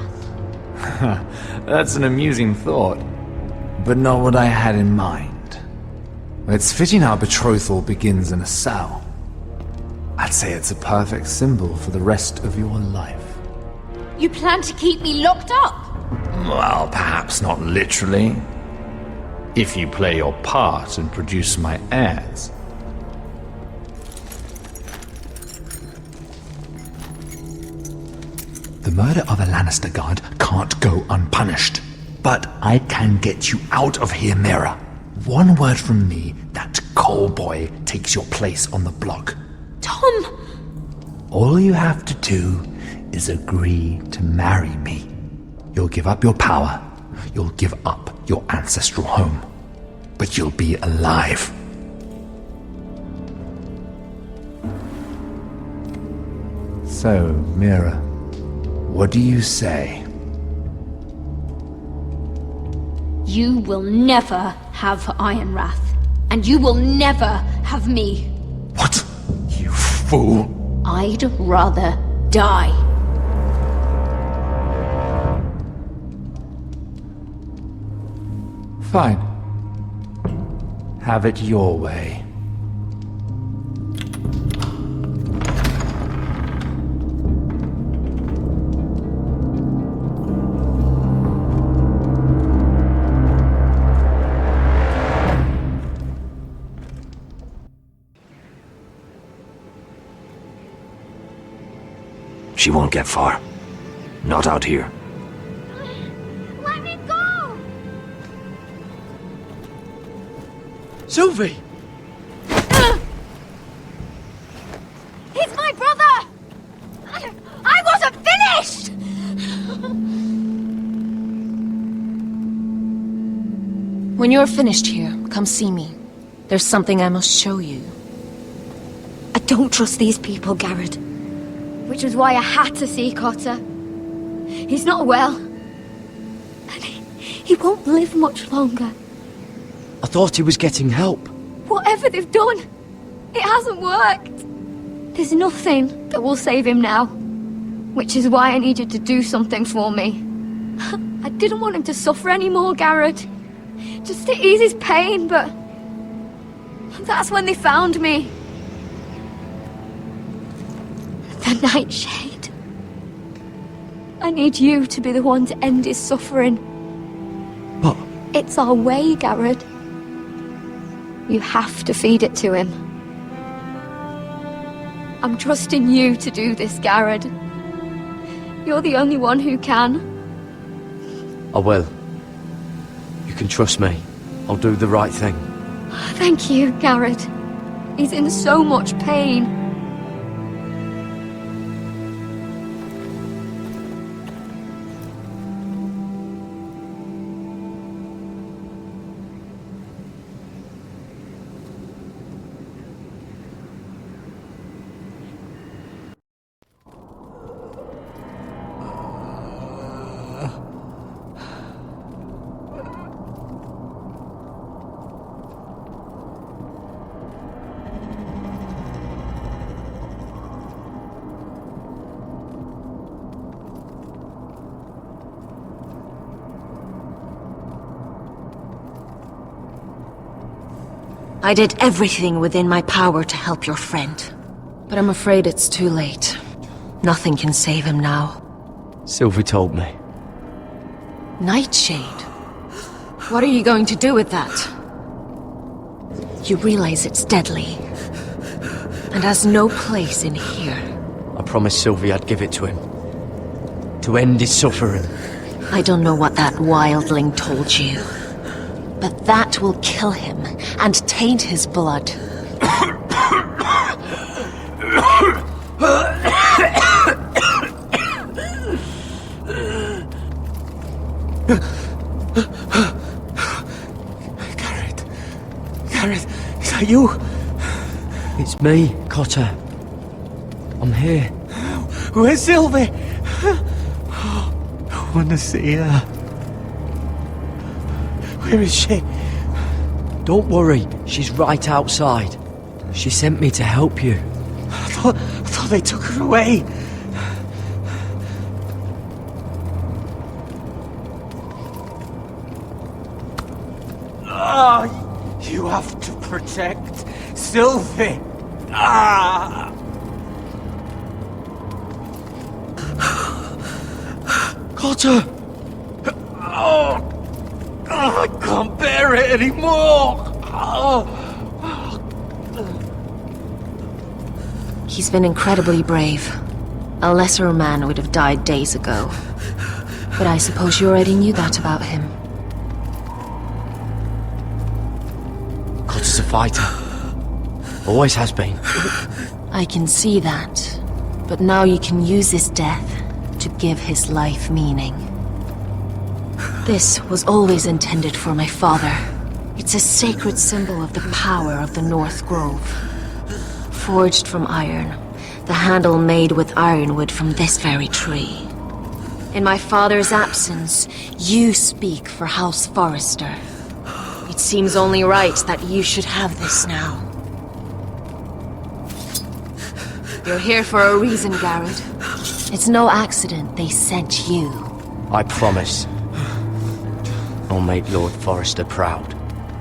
That's an amusing thought, but not what I had in mind. It's fitting our betrothal begins in a cell. I'd say it's a perfect symbol for the rest of your life. You plan to keep me locked up? Well, perhaps not literally. If you play your part and produce my heirs. The murder of a Lannister guard can't go unpunished. But I can get you out of here, Mira. One word from me, that coal boy takes your place on the block. Tom! All you have to do is agree to marry me. You'll give up your power. You'll give up your ancestral home. But you'll be alive. So, Mira, what do you say? You will never have Ironrath. And you will never have me. What? You fool! I'd rather die. Fine. Have it your way. She won't get far. Not out here. Let me go! Sylvie! He's my brother! I wasn't finished! When you're finished here, come see me. There's something I must show you. I don't trust these people, Garrett. Which was why I had to see Cotter. He's not well. And he won't live much longer. I thought he was getting help. Whatever they've done, it hasn't worked. There's nothing that will save him now. Which is why I need you to do something for me. I didn't want him to suffer anymore, Garrett. Just to ease his pain, but... that's when they found me. The Nightshade. I need you to be the one to end his suffering. But... it's our way, Garrett. You have to feed it to him. I'm trusting you to do this, Garrett. You're the only one who can. I will. You can trust me. I'll do the right thing. Thank you, Garrett. He's in so much pain. I did everything within my power to help your friend. But I'm afraid it's too late. Nothing can save him now. Sylvie told me. Nightshade? What are you going to do with that? You realize it's deadly. And has no place in here. I promised Sylvie I'd give it to him. To end his suffering. I don't know what that wildling told you. But that will kill him and taint his blood. Garrett, is that you? It's me, Cotter. I'm here. Where's Sylvie? I want to see her. Where is she? Don't worry, she's right outside. She sent me to help you. I thought they took her away. You have to protect Sylvie. Cotter! I can't bear it anymore! He's been incredibly brave. A lesser man would have died days ago. But I suppose you already knew that about him. Cotter's a fighter. Always has been. I can see that. But now you can use his death to give his life meaning. This was always intended for my father. It's a sacred symbol of the power of the North Grove. Forged from iron, the handle made with ironwood from this very tree. In my father's absence, you speak for House Forrester. It It seems only right that you should have this now. You're here for a reason, Garrett. It's no accident they sent you. I promise. I'll make Lord Forrester proud.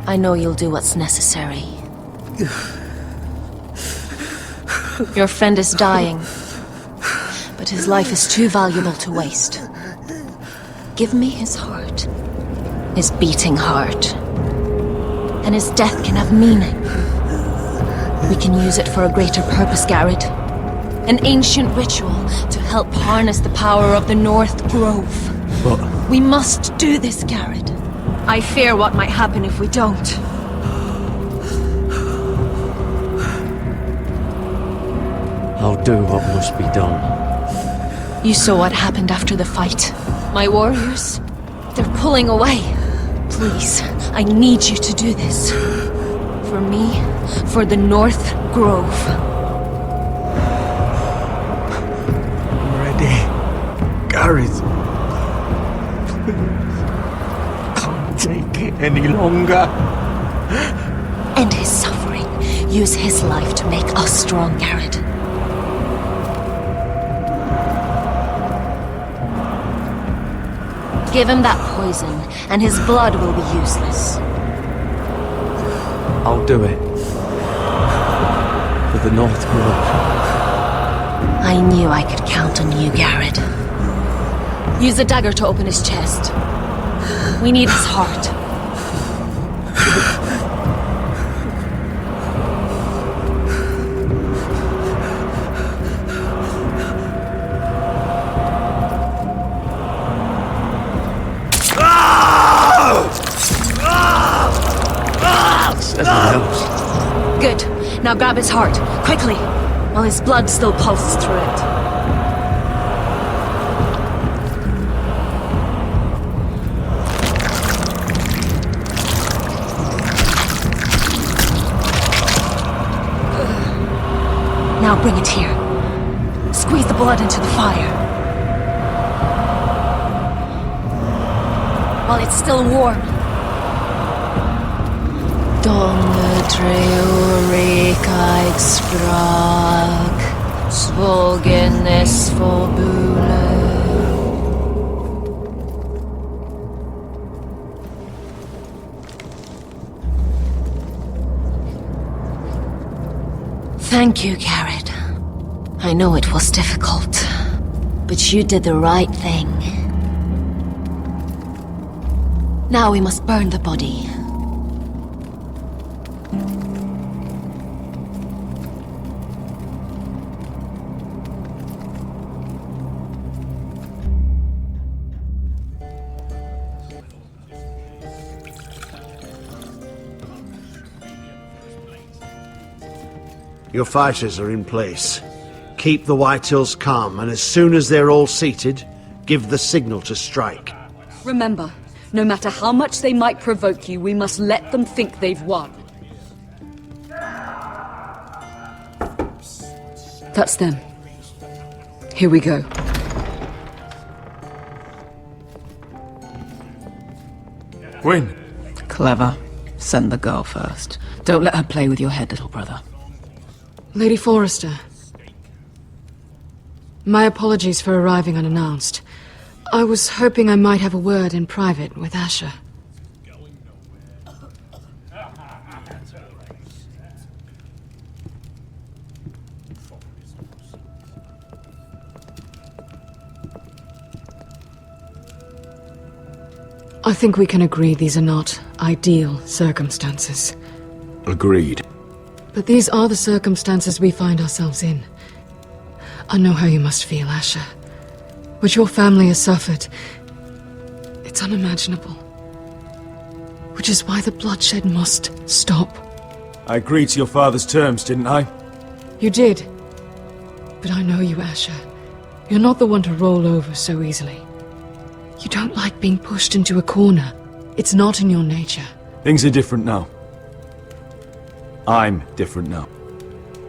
I know you'll do what's necessary. Your friend is dying, but his life is too valuable to waste. Give me his heart. His beating heart. And his death can have meaning. We can use it for a greater purpose, Garrett. An ancient ritual to help harness the power of the North Grove. But... We must do this, Garrett. I fear what might happen if we don't. I'll do what must be done. You saw what happened after the fight. My warriors, they're pulling away. Please, I need you to do this. For me, for the North Grove. I'm ready. Garrett. Can't take it any longer. End his suffering. Use his life to make us strong, Garrett. Give him that poison, and his blood will be useless. I'll do it. For the North Grove. I knew I could count on you, Garrett. Use the dagger to open his chest. We need his heart. Good. Now grab his heart, quickly, while his blood still pulses through it. Now bring it here. Squeeze the blood into the fire. While it's still warm. Donne treurig sprak, svogenes fobule. Thank you, Garrett. I know it was difficult, but you did the right thing. Now we must burn the body. Your fighters are in place. Keep the Whitehills calm, and as soon as they're all seated, give the signal to strike. Remember, no matter how much they might provoke you, we must let them think they've won. That's them. Here we go. Gwyn. Clever. Send the girl first. Don't let her play with your head, little brother. Lady Forrester. My apologies for arriving unannounced. I was hoping I might have a word in private with Asher. I think we can agree these are not ideal circumstances. Agreed. But these are the circumstances we find ourselves in. I know how you must feel, Asher. What your family has suffered, it's unimaginable. Which is why the bloodshed must stop. I agreed to your father's terms, didn't I? You did. But I know you, Asher. You're not the one to roll over so easily. You don't like being pushed into a corner. It's not in your nature. Things are different now. I'm different now.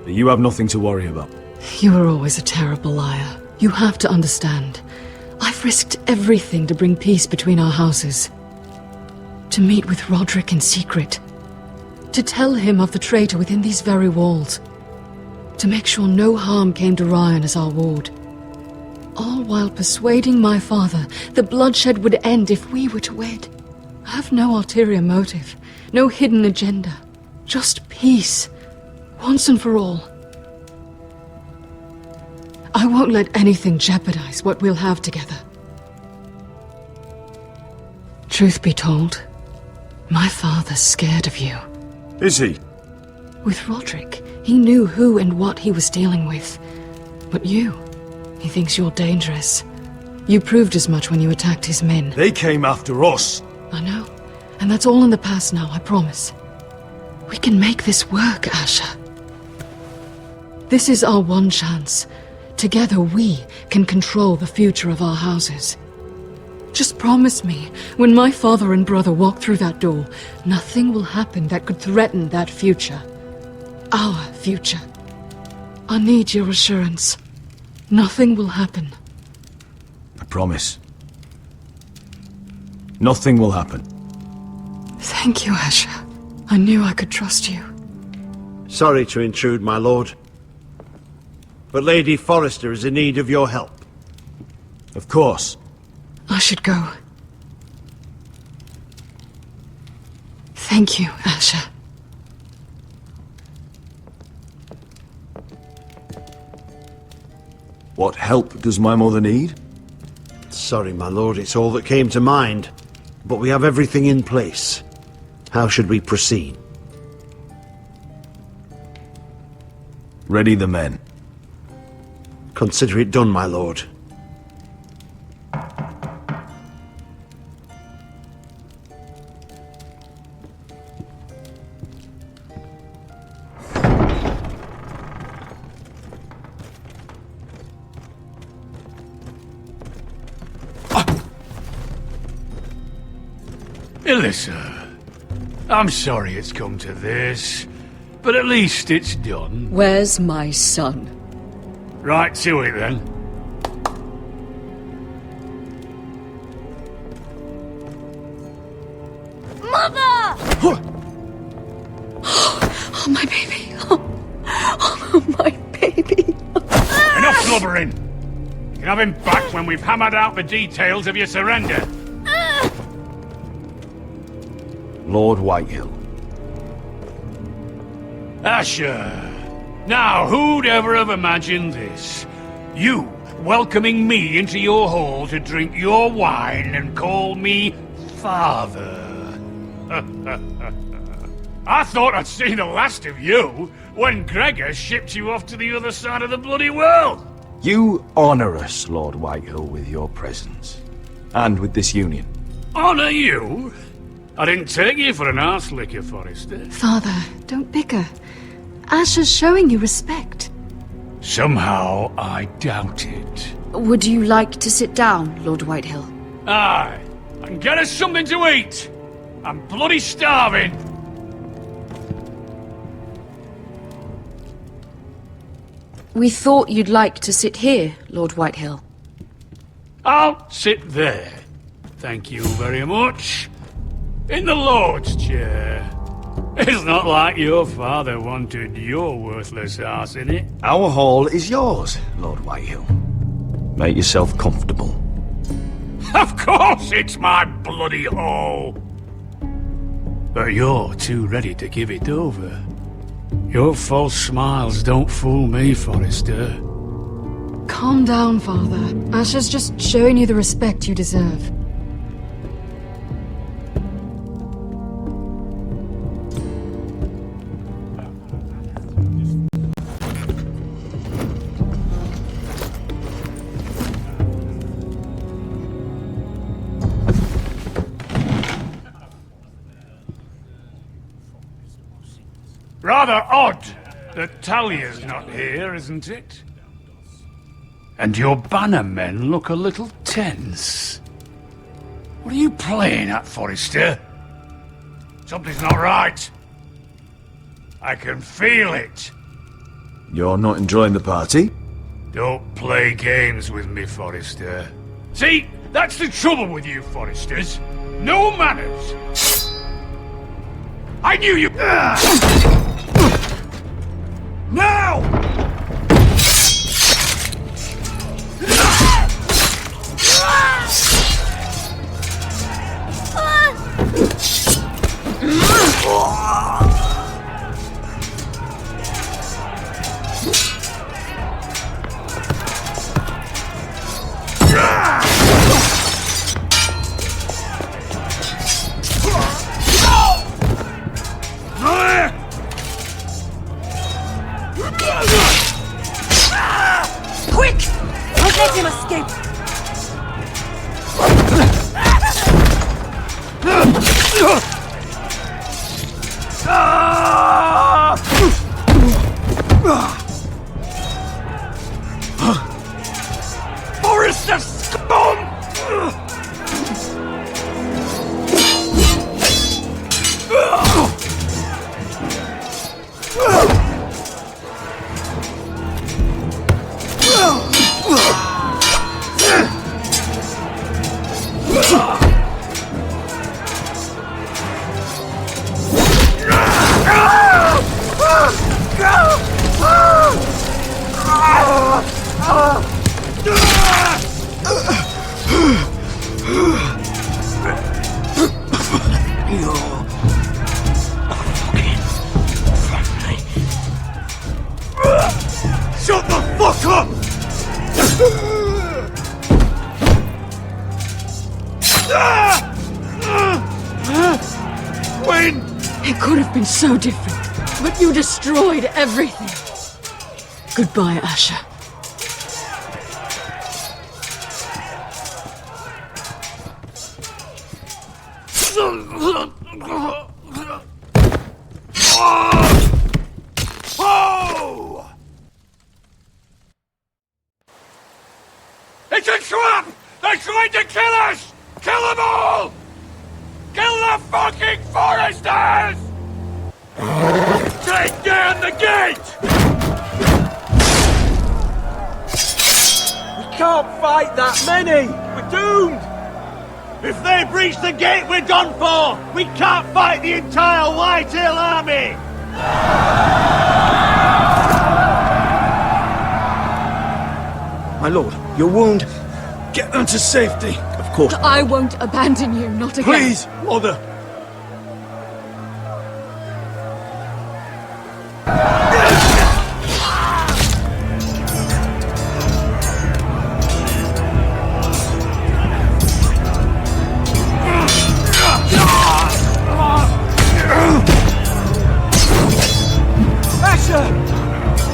But you have nothing to worry about. You were always a terrible liar. You have to understand. I've risked everything to bring peace between our houses. To meet with Roderick in secret. To tell him of the traitor within these very walls. To make sure no harm came to Ryan as our ward. All while persuading my father the bloodshed would end if we were to wed. I have no ulterior motive, no hidden agenda. Just peace, once and for all. I won't let anything jeopardize what we'll have together. Truth be told, my father's scared of you. Is he? With Roderick, he knew who and what he was dealing with. But you, he thinks you're dangerous. You proved as much when you attacked his men. They came after us. I know. And that's all in the past now, I promise. We can make this work, Asher. This is our one chance. Together we can control the future of our houses. Just promise me, when my father and brother walk through that door, nothing will happen that could threaten that future. Our future. I need your assurance. Nothing will happen. I promise. Nothing will happen. Thank you, Asher. I knew I could trust you. Sorry to intrude, my lord. But Lady Forrester is in need of your help. Of course. I should go. Thank you, Asher. What help does my mother need? Sorry, my lord, it's all that came to mind. But we have everything in place. How should we proceed? Ready the men. Consider it done, my lord. Alyssa, I'm sorry it's come to this, but at least it's done. Where's my son? Right to it then. Mother! Oh, my baby. Oh, my baby. Enough blubbering! You can have him back when we've hammered out the details of your surrender. Lord Whitehill. Asher. Now, who'd ever have imagined this? You welcoming me into your hall to drink your wine and call me father. I thought I'd seen the last of you when Gregor shipped you off to the other side of the bloody world. You honor us, Lord Whitehill, with your presence. And with this union. Honor you? I didn't take you for an arse licker, Forrester. Father, don't bicker. Asher's showing you respect. Somehow I doubt it. Would you like to sit down, Lord Whitehill? Aye, and get us something to eat. I'm bloody starving. We thought you'd like to sit here, Lord Whitehill. I'll sit there. Thank you very much. In the Lord's chair. It's not like your father wanted your worthless ass in it. Our hall is yours, Lord Whitehill. Make yourself comfortable. Of course it's my bloody hall. But you're too ready to give it over. Your false smiles don't fool me, Forrester. Calm down, Father. Asher's just showing you the respect you deserve. Rather odd that Talia's not here, isn't it? And your banner men look a little tense. What are you playing at, Forrester? Something's not right. I can feel it. You're not enjoying the party? Don't play games with me, Forrester. See, that's the trouble with you, Forresters. No manners. I knew you... Now! Quick! Don't let him escape! Forrester scum! Shut the fuck up! When? It could have been so different, but you destroyed everything. Goodbye, Asher. Oh! It's a trap! They're trying to kill us! Kill them all! Kill the fucking Foresters! Take down the gate! We can't fight that many! We're doomed! If they breach the gate, we're done for! We can't fight the entire Whitetail army! My lord, your wound. Get them to safety. Of course. I won't abandon you, not again. Please, Mother! Asher!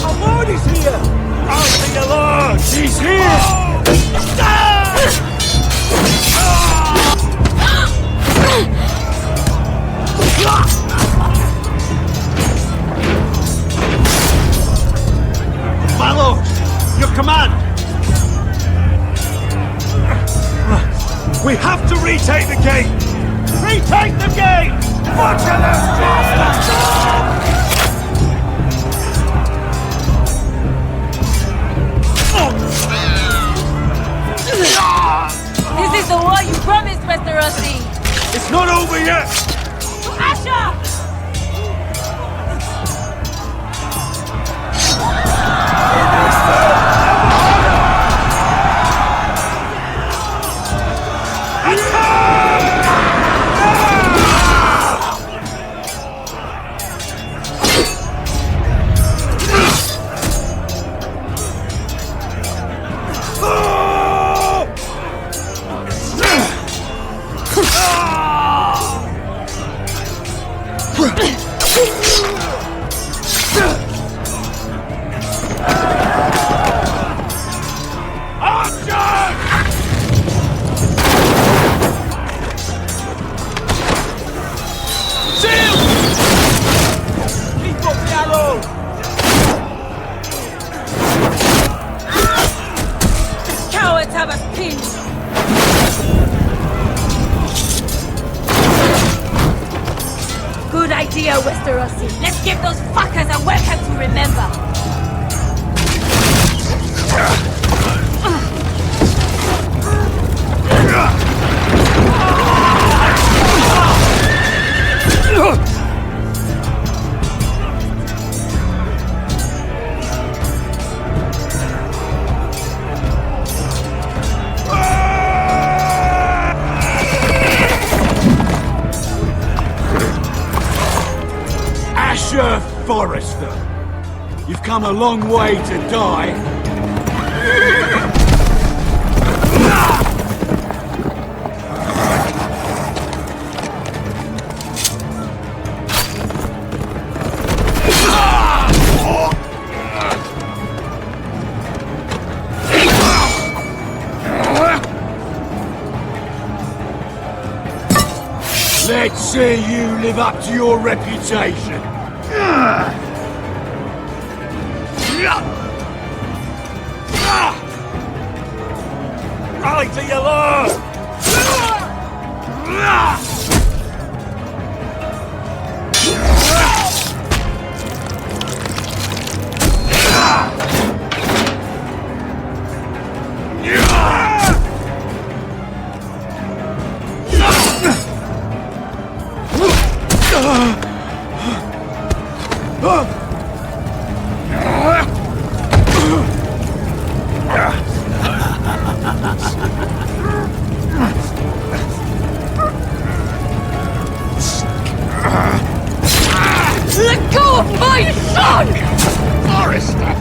Our lord is here! I'll be your lord! He's here! My lord, your command! We have to retake the gate! Retake the gate! Butcher this bastard! This is the war you promised, Westerosi! It's not over yet! Asher! Good idea, Westerosi. Let's give those fuckers a welcome to remember. Sir Forrester, you've come a long way to die. Let's see you live up to your reputation. Rally to your lord! Let go of my son! Forrester!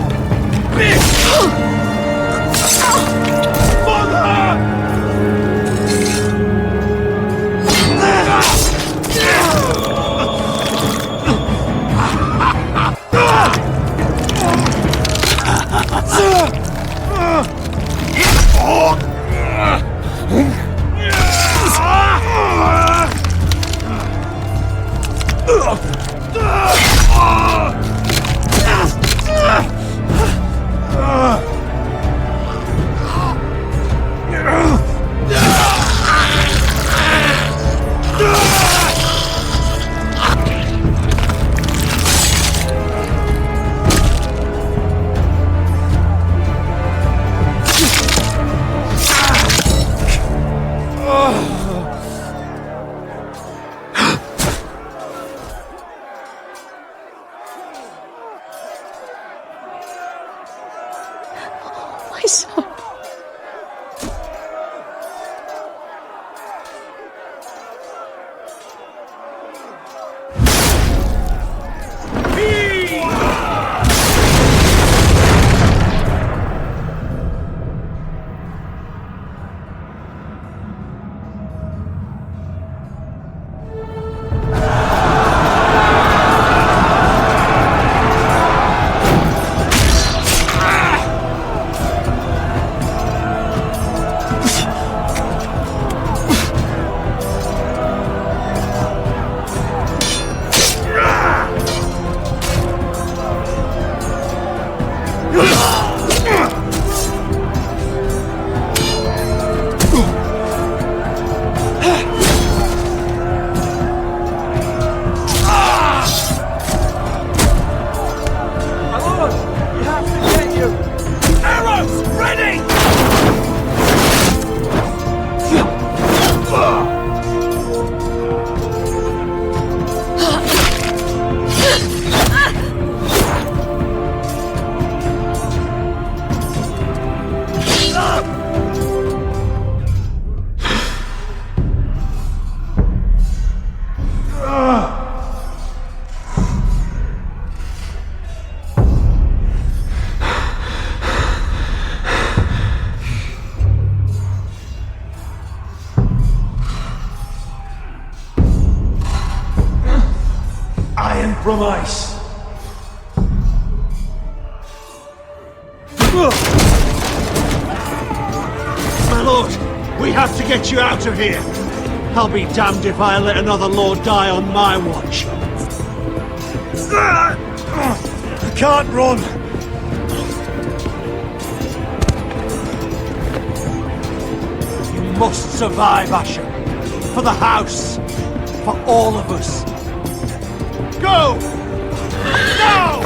My son. Iron from ice. My lord, we have to get you out of here. I'll be damned if I let another lord die on my watch. I can't run. You must survive, Asher. For the house. For all of us. Go! Now!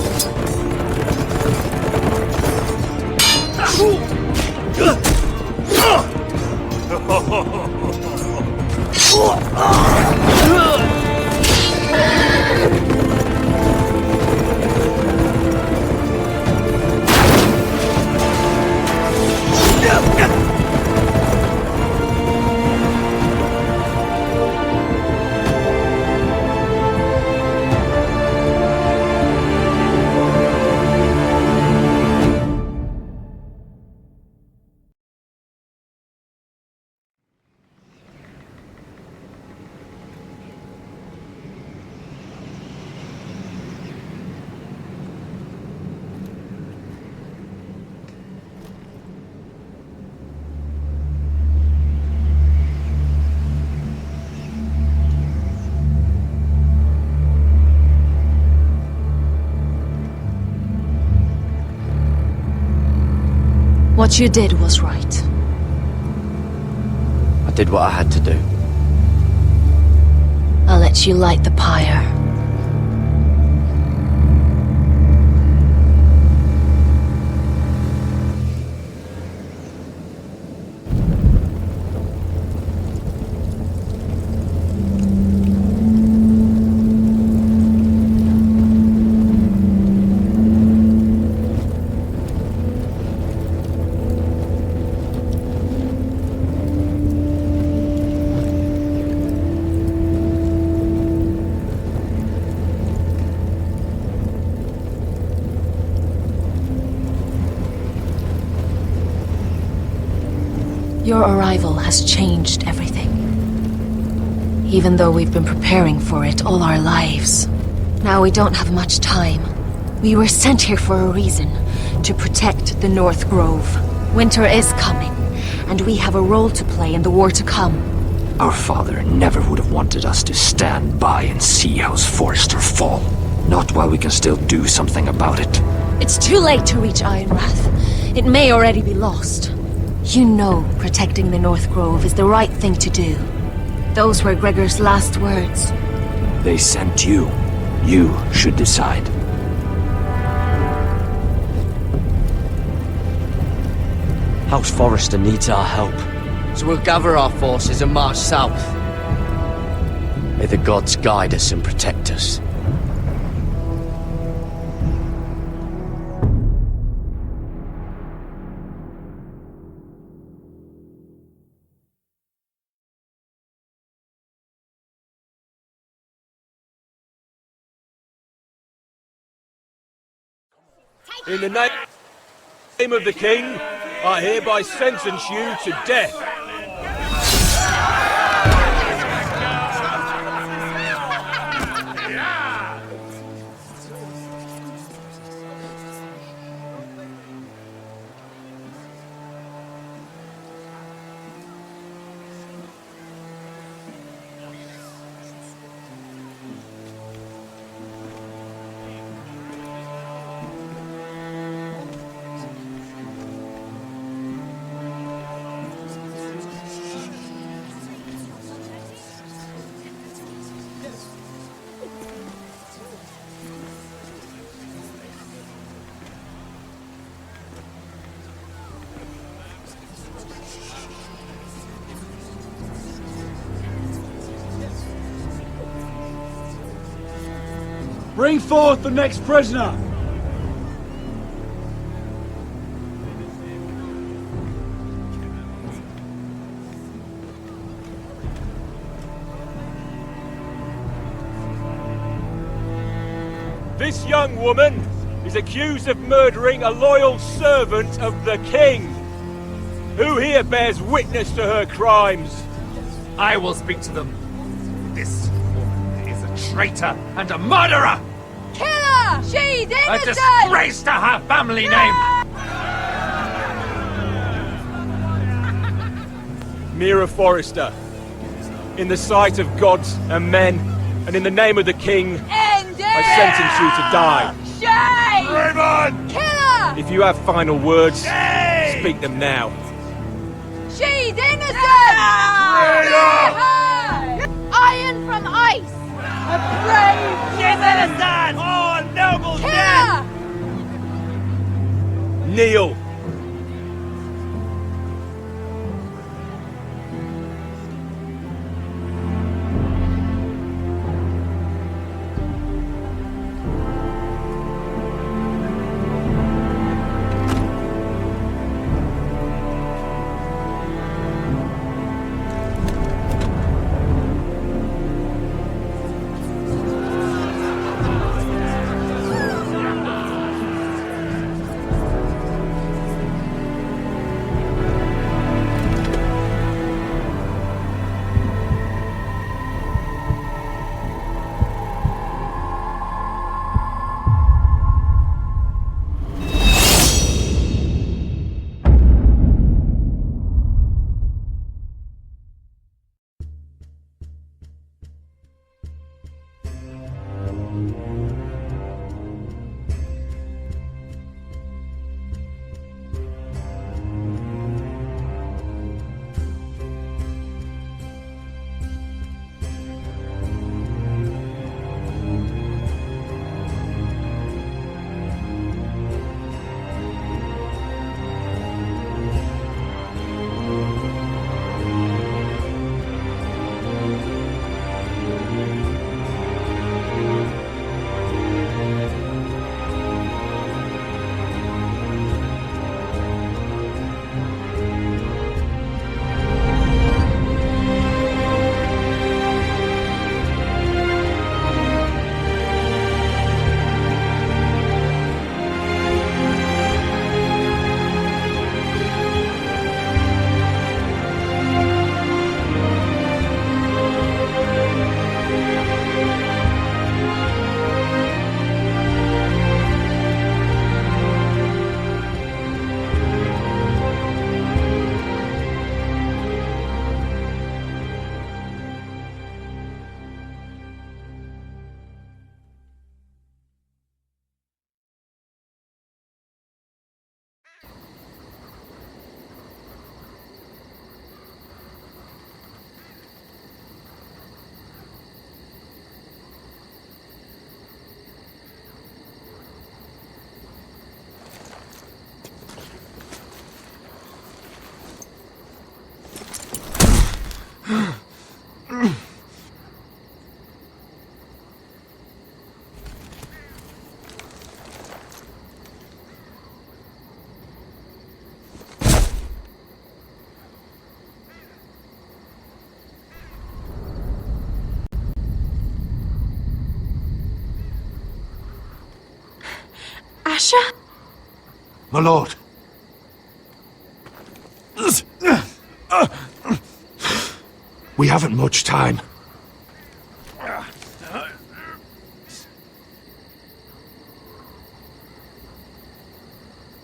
What you did was right. I did what I had to do. I'll let you light the pyre. Your arrival has changed everything. Even though we've been preparing for it all our lives. Now we don't have much time. We were sent here for a reason. To protect the North Grove. Winter is coming, and we have a role to play in the war to come. Our father never would have wanted us to stand by and see House Forrester fall. Not while we can still do something about it. It's too late to reach Ironwrath. It may already be lost. You know protecting the North Grove is the right thing to do. Those were Gregor's last words. They sent you. You should decide. House Forrester needs our help. So we'll gather our forces and march south. May the gods guide us and protect us. In the name of the King, I hereby sentence you to death. Bring forth the next prisoner! This young woman is accused of murdering a loyal servant of the King. Who here bears witness to her crimes? I will speak to them. This woman is a traitor and a murderer! Kill her! She's A innocent! disgrace to her family name! Mira Forrester, in the sight of gods and men, and in the name of the King, I sentence you to die. Shame! Raymond! Kill her! If you have final words, speak them now. She's innocent! Iron from ice! A brave! She's innocent! Oh, noble Kill her! Kneel. Asher? My lord. We haven't much time.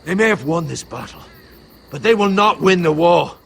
They may have won this battle, but they will not win the war.